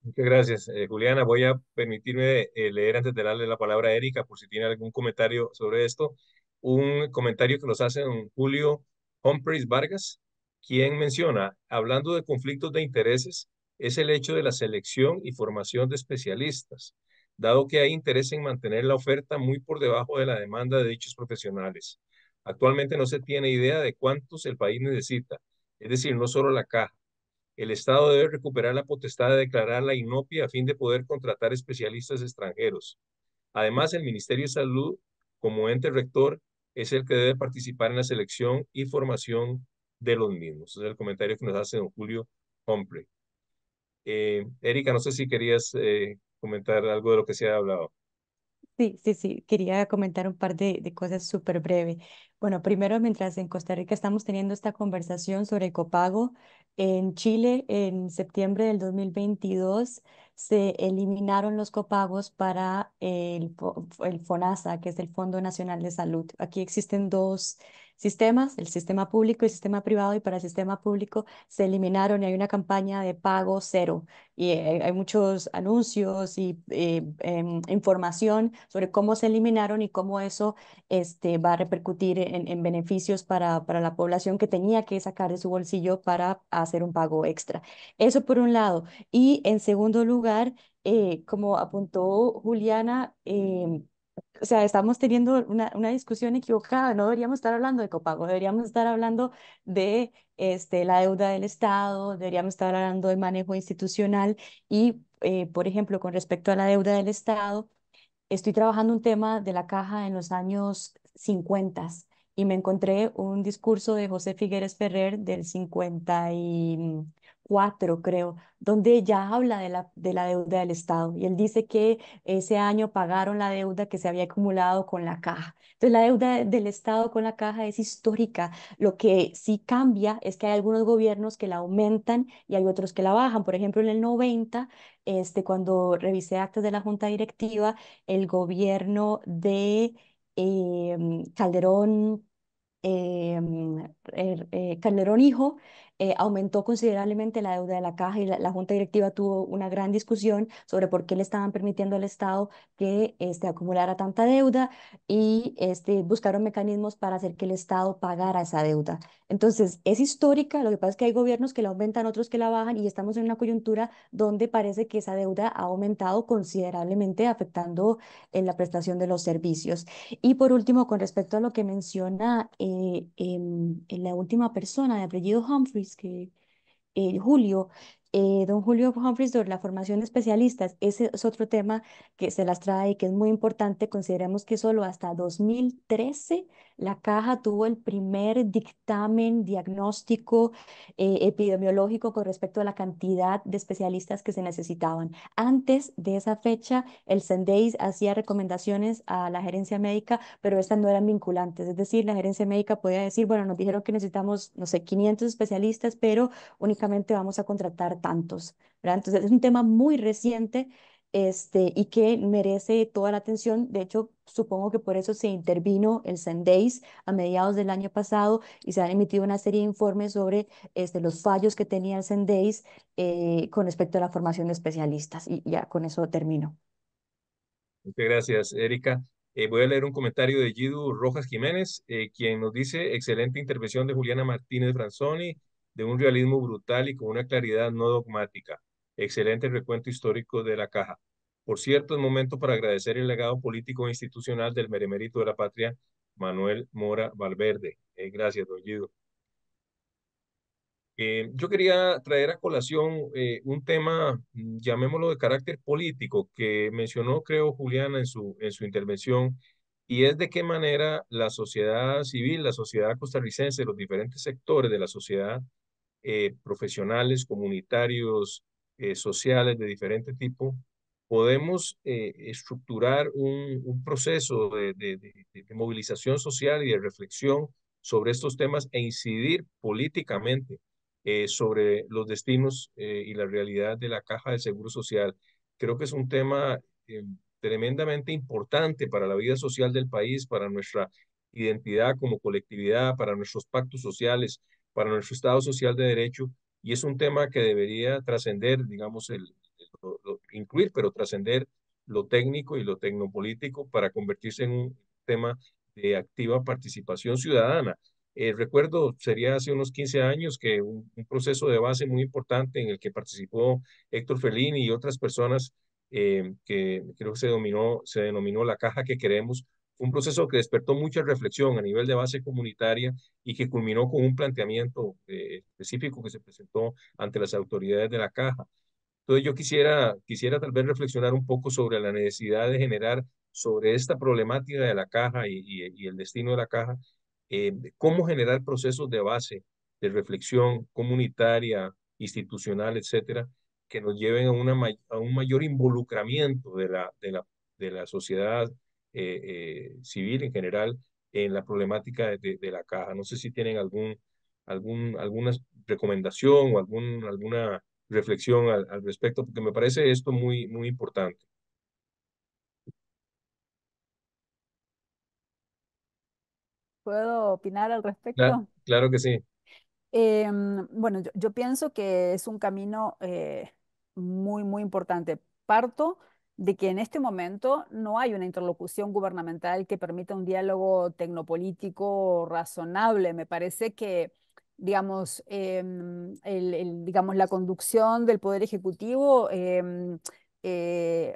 Muchas gracias, Juliana. Voy a permitirme leer antes de darle la palabra a Erika por si tiene algún comentario sobre esto. Un comentario que nos hace don Julio Humphreys Vargas, quien menciona, hablando de conflictos de intereses, es el hecho de la selección y formación de especialistas, dado que hay interés en mantener la oferta muy por debajo de la demanda de dichos profesionales. Actualmente no se tiene idea de cuántos el país necesita, es decir, no solo la caja. El Estado debe recuperar la potestad de declarar la inopia a fin de poder contratar especialistas extranjeros. Además, el Ministerio de Salud, como ente rector, es el que debe participar en la selección y formación de los mismos. Ese es el comentario que nos hace don Julio Humphrey. Erika, no sé si querías comentar algo de lo que se ha hablado. Sí, sí, sí. Quería comentar un par de cosas súper breve. Bueno, primero, mientras en Costa Rica estamos teniendo esta conversación sobre el copago, en Chile, en septiembre del 2022, se eliminaron los copagos para el FONASA, que es el Fondo Nacional de Salud. Aquí existen dos sistemas, el sistema público y el sistema privado, y para el sistema público se eliminaron y hay una campaña de pago cero y hay muchos anuncios y información sobre cómo se eliminaron y cómo eso va a repercutir en beneficios para la población que tenía que sacar de su bolsillo para hacer un pago extra. Eso por un lado. Y en segundo lugar, como apuntó Juliana, o sea, estamos teniendo una discusión equivocada. No deberíamos estar hablando de copago, deberíamos estar hablando de la deuda del Estado, deberíamos estar hablando del manejo institucional y, por ejemplo, con respecto a la deuda del Estado, estoy trabajando un tema de la caja en los años 50 y me encontré un discurso de José Figueres Ferrer del 54, creo, donde ya habla de la deuda del Estado. Y él dice que ese año pagaron la deuda que se había acumulado con la caja. Entonces, la deuda del Estado con la caja es histórica. Lo que sí cambia es que hay algunos gobiernos que la aumentan y hay otros que la bajan. Por ejemplo, en el 90, cuando revisé actas de la Junta Directiva, el gobierno de Calderón, Calderón Hijo, aumentó considerablemente la deuda de la caja y la Junta Directiva tuvo una gran discusión sobre por qué le estaban permitiendo al Estado que acumulara tanta deuda y buscaron mecanismos para hacer que el Estado pagara esa deuda. Entonces, es histórica, lo que pasa es que hay gobiernos que la aumentan, otros que la bajan y estamos en una coyuntura donde parece que esa deuda ha aumentado considerablemente, afectando en la prestación de los servicios. Y por último, con respecto a lo que menciona en la última persona de apellido Humphreys, que Julio, don Julio Humphreys, sobre la formación de especialistas, ese es otro tema que se las trae y que es muy importante. Consideremos que solo hasta 2013 la Caja tuvo el primer dictamen diagnóstico epidemiológico con respecto a la cantidad de especialistas que se necesitaban. Antes de esa fecha, el CENDEIS hacía recomendaciones a la gerencia médica, pero estas no eran vinculantes. Es decir, la gerencia médica podía decir, bueno, nos dijeron que necesitamos, no sé, 500 especialistas, pero únicamente vamos a contratar tantos, ¿verdad? Entonces es un tema muy reciente, y que merece toda la atención. De hecho, supongo que por eso se intervino el CENDEIS a mediados del año pasado y se han emitido una serie de informes sobre los fallos que tenía el CENDEIS con respecto a la formación de especialistas. Y ya con eso termino. Muchas gracias, Erika. Voy a leer un comentario de Gidu Rojas Jiménez, quien nos dice, excelente intervención de Juliana Martínez Franzoni, de un realismo brutal y con una claridad no dogmática. Excelente recuento histórico de la caja. Por cierto, es momento para agradecer el legado político e institucional del benemérito de la patria, Manuel Mora Valverde. Gracias, don Gidu. Yo quería traer a colación un tema, llamémoslo de carácter político, que mencionó, creo, Juliana en su intervención, y es de qué manera la sociedad civil, la sociedad costarricense, los diferentes sectores de la sociedad, profesionales, comunitarios, sociales de diferente tipo, podemos estructurar un proceso de movilización social y de reflexión sobre estos temas e incidir políticamente sobre los destinos y la realidad de la Caja de Seguro Social. Creo que es un tema tremendamente importante para la vida social del país, para nuestra identidad como colectividad, para nuestros pactos sociales, para nuestro Estado social de derecho, y es un tema que debería trascender, digamos, incluir, pero trascender lo técnico y lo tecnopolítico para convertirse en un tema de activa participación ciudadana. Recuerdo, sería hace unos 15 años que un proceso de base muy importante en el que participó Héctor Fellini y otras personas que creo que se denominó la caja que queremos, un proceso que despertó mucha reflexión a nivel de base comunitaria y que culminó con un planteamiento específico que se presentó ante las autoridades de la caja. Entonces yo quisiera tal vez reflexionar un poco sobre la necesidad de generar sobre esta problemática de la caja y el destino de la caja, cómo generar procesos de base, de reflexión comunitaria, institucional, etcétera, que nos lleven a, a un mayor involucramiento de la sociedad civil en general en la problemática de la caja. No sé si tienen alguna recomendación o alguna reflexión al respecto, porque me parece esto muy importante. ¿Puedo opinar al respecto? Claro que sí. Bueno, yo pienso que es un camino muy importante. Parto de que en este momento no hay una interlocución gubernamental que permita un diálogo tecnopolítico razonable. Me parece que, digamos, digamos la conducción del Poder Ejecutivo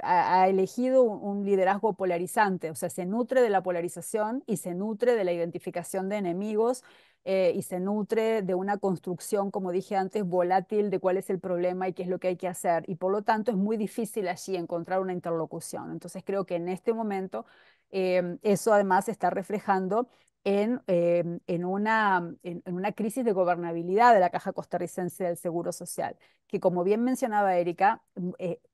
ha elegido un liderazgo polarizante, o sea, se nutre de la polarización y se nutre de la identificación de enemigos y se nutre de una construcción, como dije antes, volátil de cuál es el problema y qué es lo que hay que hacer. Y por lo tanto es muy difícil allí encontrar una interlocución. Entonces creo que en este momento eso además está reflejando en una crisis de gobernabilidad de la Caja Costarricense del Seguro Social, que como bien mencionaba Erika,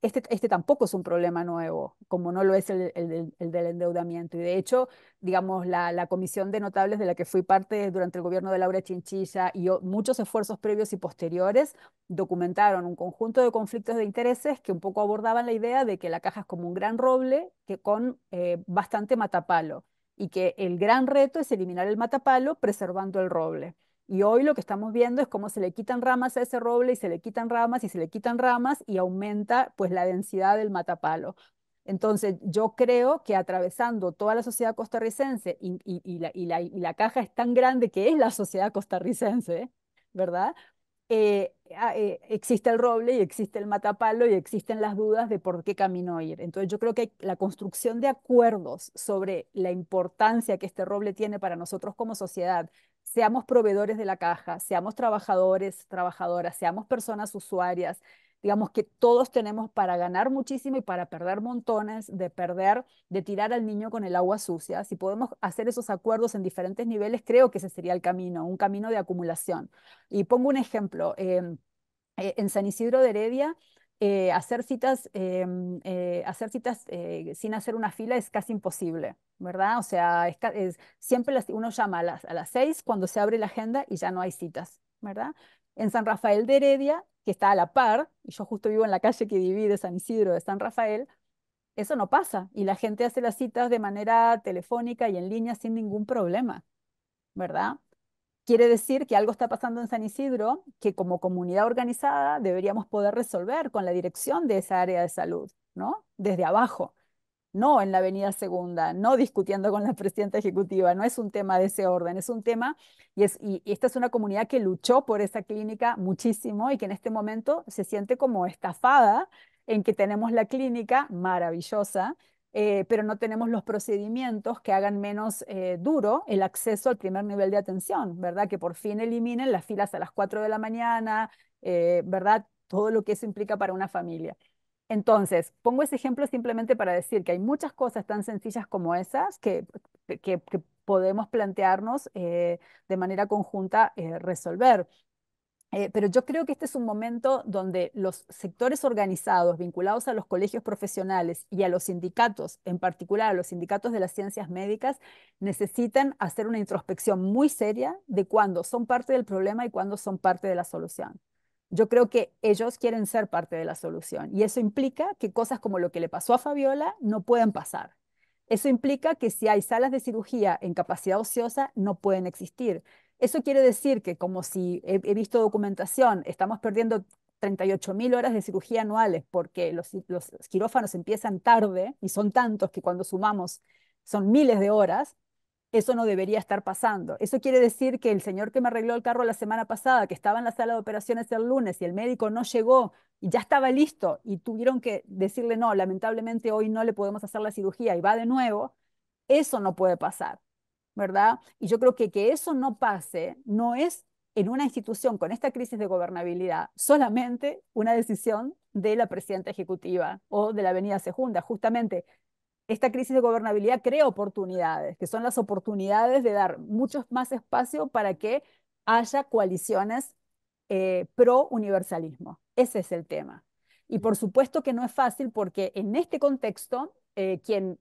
este tampoco es un problema nuevo, como no lo es el del endeudamiento. Y de hecho, digamos, la comisión de notables de la que fui parte durante el gobierno de Laura Chinchilla y muchos esfuerzos previos y posteriores documentaron un conjunto de conflictos de intereses que un poco abordaban la idea de que la caja es como un gran roble que con bastante matapalo y que el gran reto es eliminar el matapalo preservando el roble. Y hoy lo que estamos viendo es cómo se le quitan ramas a ese roble y se le quitan ramas y se le quitan ramas y aumenta pues la densidad del matapalo. Entonces, yo creo que atravesando toda la sociedad costarricense y la caja es tan grande que es la sociedad costarricense, ¿verdad? Existe el roble y existe el matapalo y existen las dudas de por qué camino ir. Entonces yo creo que la construcción de acuerdos sobre la importancia que este roble tiene para nosotros como sociedad, seamos proveedores de la caja, seamos trabajadores, trabajadoras, seamos personas usuarias, digamos que todos tenemos para ganar muchísimo y para perder montones, de tirar al niño con el agua sucia. Si podemos hacer esos acuerdos en diferentes niveles, creo que ese sería el camino, un camino de acumulación. Y pongo un ejemplo, en San Isidro de Heredia, hacer citas sin hacer una fila es casi imposible, ¿verdad? O sea, siempre uno llama a las 6 cuando se abre la agenda y ya no hay citas, ¿verdad? En San Rafael de Heredia, que está a la par, y yo justo vivo en la calle que divide San Isidro de San Rafael, eso no pasa y la gente hace las citas de manera telefónica y en línea sin ningún problema, ¿verdad? Quiere decir que algo está pasando en San Isidro que como comunidad organizada deberíamos poder resolver con la dirección de esa área de salud, ¿no? Desde abajo, no en la Avenida Segunda, no discutiendo con la presidenta ejecutiva, no es un tema de ese orden, es un tema, y esta es una comunidad que luchó por esa clínica muchísimo y que en este momento se siente como estafada en que tenemos la clínica maravillosa, pero no tenemos los procedimientos que hagan menos duro el acceso al primer nivel de atención, ¿verdad? Que por fin eliminen las filas a las 4 de la mañana, ¿verdad? Todo lo que eso implica para una familia. Entonces, pongo ese ejemplo simplemente para decir que hay muchas cosas tan sencillas como esas que podemos plantearnos de manera conjunta resolver. Pero yo creo que este es un momento donde los sectores organizados vinculados a los colegios profesionales y a los sindicatos, en particular a los sindicatos de las ciencias médicas, necesitan hacer una introspección muy seria de cuándo son parte del problema y cuándo son parte de la solución. Yo creo que ellos quieren ser parte de la solución y eso implica que cosas como lo que le pasó a Fabiola no pueden pasar. Eso implica que si hay salas de cirugía en capacidad ociosa, no pueden existir. Eso quiere decir que, como si he visto documentación, estamos perdiendo 38.000 horas de cirugía anuales porque los quirófanos empiezan tarde y son tantos que cuando sumamos son miles de horas. Eso no debería estar pasando. Eso quiere decir que el señor que me arregló el carro la semana pasada, que estaba en la sala de operaciones el lunes y el médico no llegó y ya estaba listo y tuvieron que decirle no, lamentablemente hoy no le podemos hacer la cirugía y va de nuevo, eso no puede pasar, ¿verdad? Y yo creo que eso no pase no es en una institución con esta crisis de gobernabilidad solamente una decisión de la presidenta ejecutiva o de la Avenida Segunda. Justamente esta crisis de gobernabilidad crea oportunidades, que son las oportunidades de dar mucho más espacio para que haya coaliciones pro universalismo. Ese es el tema. Y por supuesto que no es fácil porque en este contexto, quien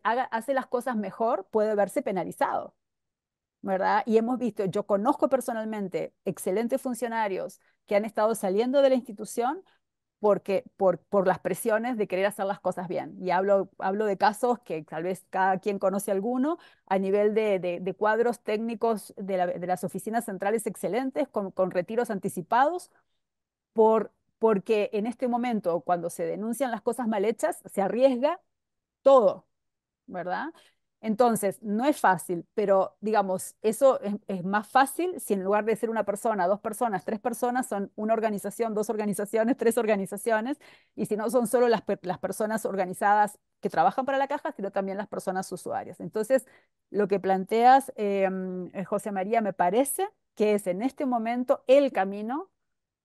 hace las cosas mejor puede verse penalizado, ¿verdad? Y hemos visto, yo conozco personalmente excelentes funcionarios que han estado saliendo de la institución por las presiones de querer hacer las cosas bien. Y hablo de casos que tal vez cada quien conoce alguno, a nivel de cuadros técnicos de las oficinas centrales excelentes, con retiros anticipados, porque en este momento, cuando se denuncian las cosas mal hechas, se arriesga todo, ¿verdad? Entonces, no es fácil, pero digamos, eso es más fácil si en lugar de ser una persona, dos personas, tres personas, son una organización, dos organizaciones, tres organizaciones, y si no son solo las personas organizadas que trabajan para la caja, sino también las personas usuarias. Entonces, lo que planteas, José María, me parece que es en este momento el camino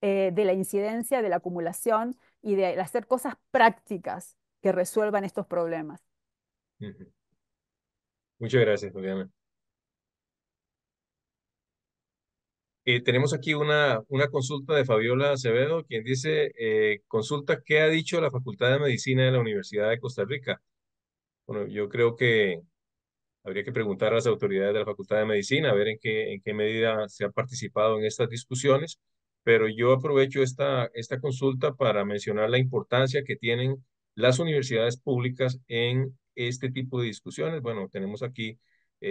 de la incidencia, de la acumulación y de hacer cosas prácticas que resuelvan estos problemas. Ujú. Muchas gracias, Juliana. Tenemos aquí una consulta de Fabiola Acevedo, quien dice, consulta, ¿qué ha dicho la Facultad de Medicina de la Universidad de Costa Rica? Bueno, yo creo que habría que preguntar a las autoridades de la Facultad de Medicina, a ver en qué medida se ha participado en estas discusiones, pero yo aprovecho esta consulta para mencionar la importancia que tienen las universidades públicas en este tipo de discusiones. Bueno, tenemos aquí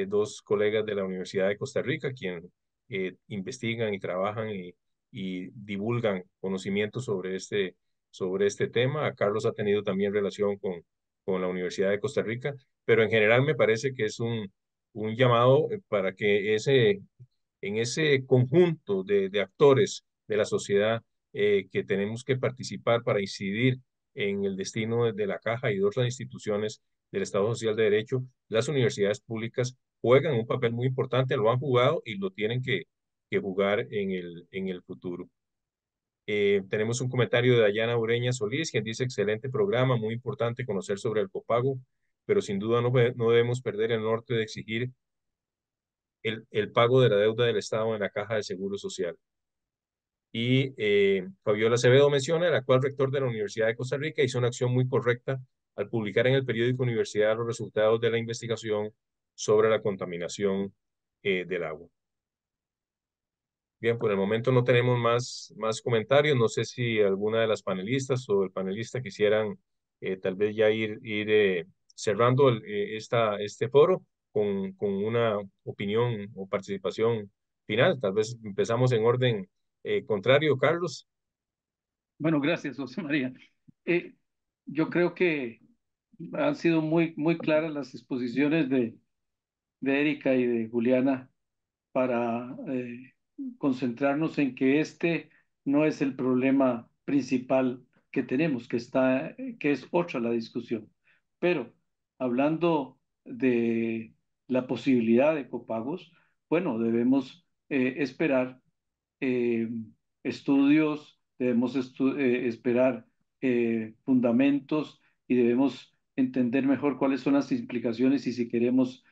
dos colegas de la Universidad de Costa Rica, quienes investigan y trabajan y divulgan conocimientos sobre este tema. Carlos ha tenido también relación con la Universidad de Costa Rica, pero en general me parece que es un llamado para que en ese conjunto de actores de la sociedad que tenemos que participar para incidir en el destino de la Caja y de otras instituciones del Estado Social de Derecho, las universidades públicas juegan un papel muy importante, lo han jugado y lo tienen que jugar en el futuro. Tenemos un comentario de Dayana Ureña Solís, quien dice, excelente programa, muy importante conocer sobre el copago, pero sin duda no debemos perder el norte de exigir el pago de la deuda del Estado en la Caja de Seguro Social. Y Fabiola Acevedo menciona, el actual rector de la Universidad de Costa Rica hizo una acción muy correcta al publicar en el periódico Universidad los resultados de la investigación sobre la contaminación del agua. Bien, por el momento no tenemos más comentarios. No sé si alguna de las panelistas o el panelista quisieran tal vez ya ir cerrando este foro con una opinión o participación final. Tal vez empezamos en orden contrario, Carlos. Bueno, gracias, José María. Eh, yo creo que han sido muy claras las exposiciones de Erika y de Juliana para concentrarnos en que este no es el problema principal que tenemos, que es otra la discusión. Pero hablando de la posibilidad de copagos, bueno, debemos esperar eh, estudios, debemos esperar fundamentos y debemos entender mejor cuáles son las implicaciones y si queremos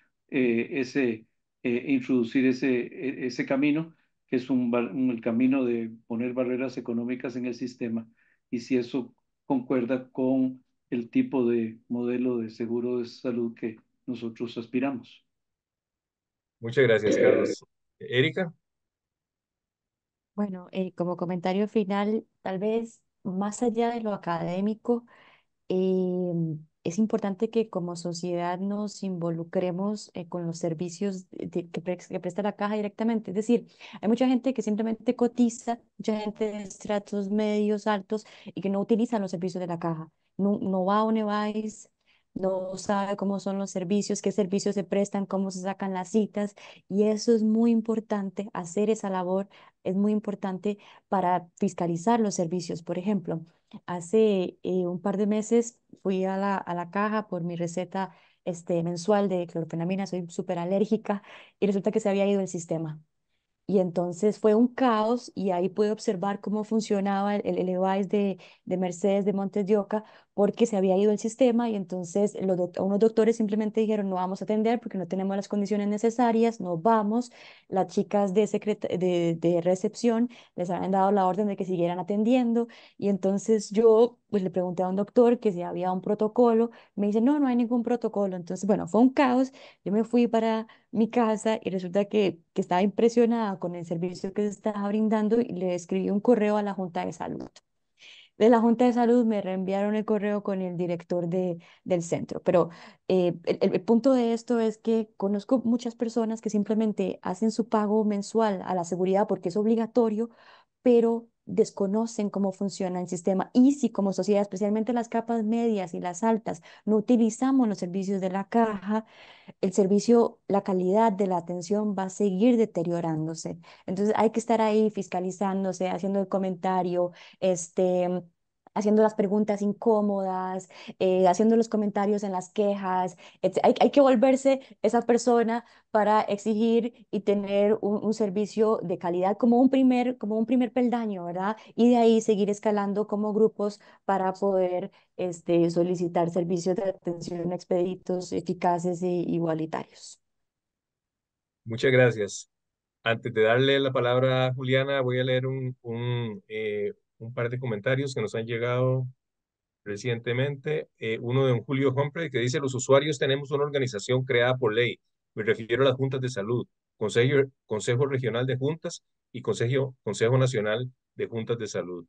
introducir ese camino, que es el camino de poner barreras económicas en el sistema, y si eso concuerda con el tipo de modelo de seguro de salud que nosotros aspiramos. Muchas gracias, Carlos. Erika. Bueno, como comentario final, tal vez más allá de lo académico, es importante que como sociedad nos involucremos con los servicios que presta la caja directamente. Es decir, hay mucha gente que simplemente cotiza, mucha gente de estratos medios, altos, y que no utiliza los servicios de la caja. No, no va a Onevais, no sabe cómo son los servicios, qué servicios se prestan, cómo se sacan las citas, y eso es muy importante, hacer esa labor es muy importante para fiscalizar los servicios. Por ejemplo, hace un par de meses fui a la caja por mi receta mensual de clorfenamina, soy súper alérgica y resulta que se había ido el sistema. Y entonces fue un caos y ahí pude observar cómo funcionaba el EVAIS de Mercedes de Montes de Oca porque se había ido el sistema y entonces unos doctores simplemente dijeron no vamos a atender porque no tenemos las condiciones necesarias, nos vamos. Las chicas de recepción les habían dado la orden de que siguieran atendiendo y entonces yo pues le pregunté a un doctor que si había un protocolo, me dice no, no hay ningún protocolo. Entonces bueno, fue un caos, yo me fui para mi casa y resulta que estaba impresionada con el servicio que se estaba brindando y le escribí un correo a la Junta de Salud. De la Junta de Salud me reenviaron el correo con el director del centro, pero el punto de esto es que conozco muchas personas que simplemente hacen su pago mensual a la seguridad porque es obligatorio, pero desconocen cómo funciona el sistema y si como sociedad, especialmente las capas medias y las altas, no utilizamos los servicios de la caja, el servicio, la calidad de la atención va a seguir deteriorándose. Entonces hay que estar ahí fiscalizándose, haciendo el comentario, haciendo las preguntas incómodas, haciendo los comentarios en las quejas. Hay que volverse esa persona para exigir y tener un servicio de calidad como un primer peldaño, ¿verdad? Y de ahí seguir escalando como grupos para poder solicitar servicios de atención expeditos, eficaces e igualitarios. Muchas gracias. Antes de darle la palabra a Juliana, voy a leer un par de comentarios que nos han llegado recientemente. Uno de don Julio Humphrey que dice: los usuarios tenemos una organización creada por ley. Me refiero a las juntas de salud, Consejo Regional de Juntas y Consejo Nacional de Juntas de Salud.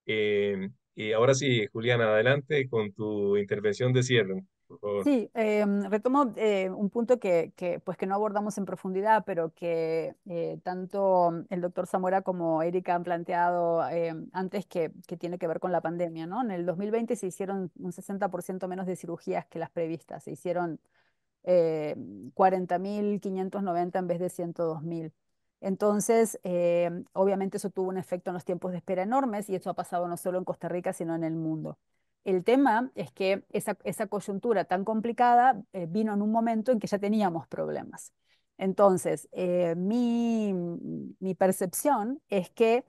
Y ahora sí, Juliana, adelante con tu intervención de cierre, por favor. Sí, retomo un punto pues que no abordamos en profundidad, pero que tanto el doctor Zamora como Erika han planteado antes, que tiene que ver con la pandemia, ¿no? En el 2020 se hicieron un 60% menos de cirugías que las previstas, se hicieron 40.590 en vez de 102.000. Entonces, obviamente eso tuvo un efecto en los tiempos de espera enormes, y eso ha pasado no solo en Costa Rica, sino en el mundo. El tema es que esa coyuntura tan complicada vino en un momento en que ya teníamos problemas. Entonces, mi percepción es que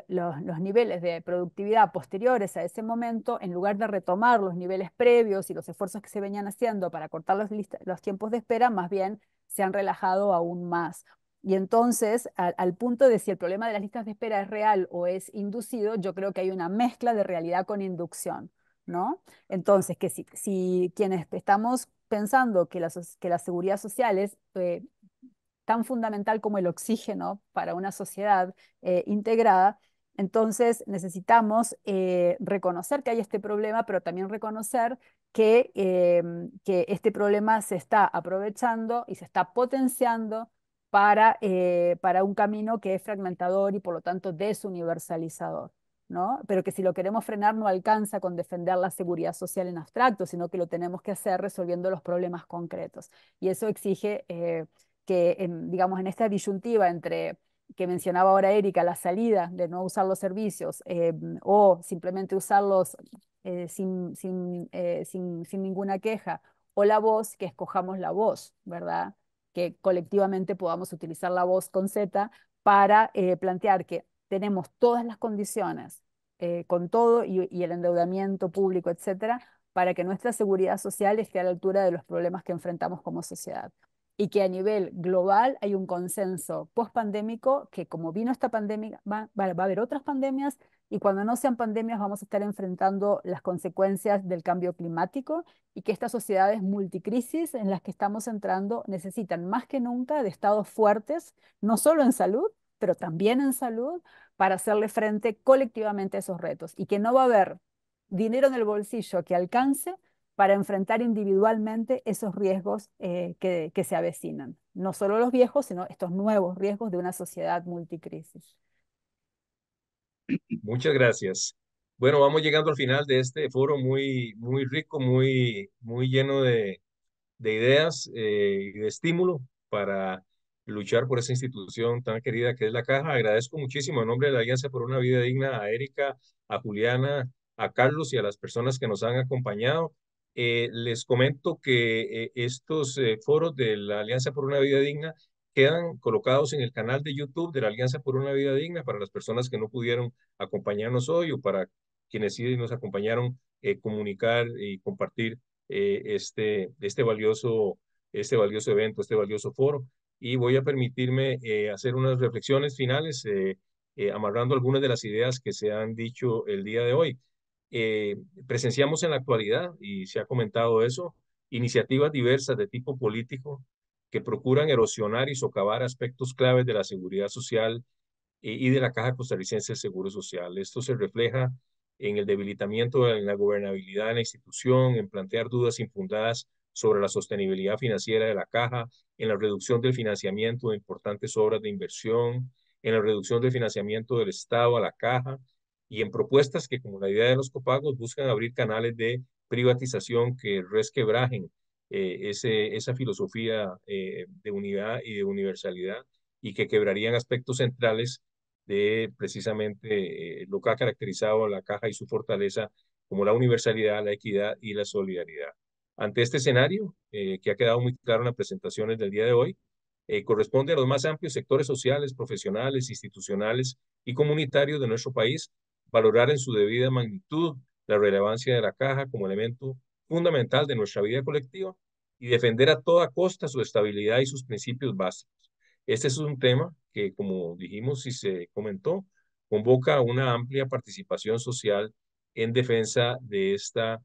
los niveles de productividad posteriores a ese momento, en lugar de retomar los niveles previos y los esfuerzos que se venían haciendo para cortar los tiempos de espera, más bien se han relajado aún más. Y entonces, al punto de si el problema de las listas de espera es real o es inducido, yo creo que hay una mezcla de realidad con inducción, ¿no? Entonces, que si quienes estamos pensando que la seguridad social es tan fundamental como el oxígeno para una sociedad integrada, entonces necesitamos reconocer que hay este problema, pero también reconocer que este problema se está aprovechando y se está potenciando para un camino que es fragmentador y por lo tanto desuniversalizador, ¿no? Pero que si lo queremos frenar no alcanza con defender la seguridad social en abstracto, sino que lo tenemos que hacer resolviendo los problemas concretos. Y eso exige digamos, en esta disyuntiva entre que mencionaba ahora Erika, la salida de no usar los servicios o simplemente usarlos sin ninguna queja, o la voz, que escojamos la voz, ¿verdad? Que colectivamente podamos utilizar la voz con Z para plantear que tenemos todas las condiciones, con todo y el endeudamiento público, etcétera, para que nuestra seguridad social esté a la altura de los problemas que enfrentamos como sociedad. Y que a nivel global hay un consenso post-pandémico que, como vino esta pandemia, va a haber otras pandemias, y cuando no sean pandemias vamos a estar enfrentando las consecuencias del cambio climático, y que estas sociedades multicrisis en las que estamos entrando necesitan más que nunca de estados fuertes, no solo en salud, pero también en salud, para hacerle frente colectivamente a esos retos, y que no va a haber dinero en el bolsillo que alcance para enfrentar individualmente esos riesgos que se avecinan. No solo los viejos, sino estos nuevos riesgos de una sociedad multicrisis. Muchas gracias. Bueno, vamos llegando al final de este foro muy, muy rico, muy lleno de ideas y de estímulo para luchar por esa institución tan querida que es la Caja. Agradezco muchísimo en nombre de la Alianza por una Vida Digna a Erika, a Juliana, a Carlos y a las personas que nos han acompañado. Les comento que estos foros de la Alianza por una Vida Digna quedan colocados en el canal de YouTube de la Alianza por una Vida Digna para las personas que no pudieron acompañarnos hoy, o para quienes sí nos acompañaron, comunicar y compartir este valioso evento, este valioso foro. Y voy a permitirme hacer unas reflexiones finales, amarrando algunas de las ideas que se han dicho el día de hoy. Eh, Presenciamos en la actualidad, y se ha comentado eso, iniciativas diversas de tipo político que procuran erosionar y socavar aspectos claves de la seguridad social y de la Caja Costarricense de Seguro Social. Esto se refleja en el debilitamiento de la gobernabilidad de la institución, en plantear dudas infundadas sobre la sostenibilidad financiera de la Caja, en la reducción del financiamiento de importantes obras de inversión, en la reducción del financiamiento del Estado a la Caja, y en propuestas que, como la idea de los copagos, buscan abrir canales de privatización que resquebrajen esa filosofía de unidad y de universalidad, y que quebrarían aspectos centrales de precisamente lo que ha caracterizado a la Caja y su fortaleza, como la universalidad, la equidad y la solidaridad. Ante este escenario, que ha quedado muy claro en las presentaciones del día de hoy, corresponde a los más amplios sectores sociales, profesionales, institucionales y comunitarios de nuestro país valorar en su debida magnitud la relevancia de la Caja como elemento fundamental de nuestra vida colectiva, y defender a toda costa su estabilidad y sus principios básicos. Este es un tema que, como dijimos y se comentó, convoca una amplia participación social en defensa de esta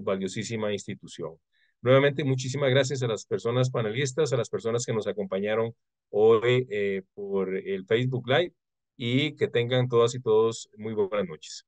valiosísima institución. Nuevamente, muchísimas gracias a las personas panelistas, a las personas que nos acompañaron hoy por el Facebook Live y que tengan todas y todos muy buenas noches.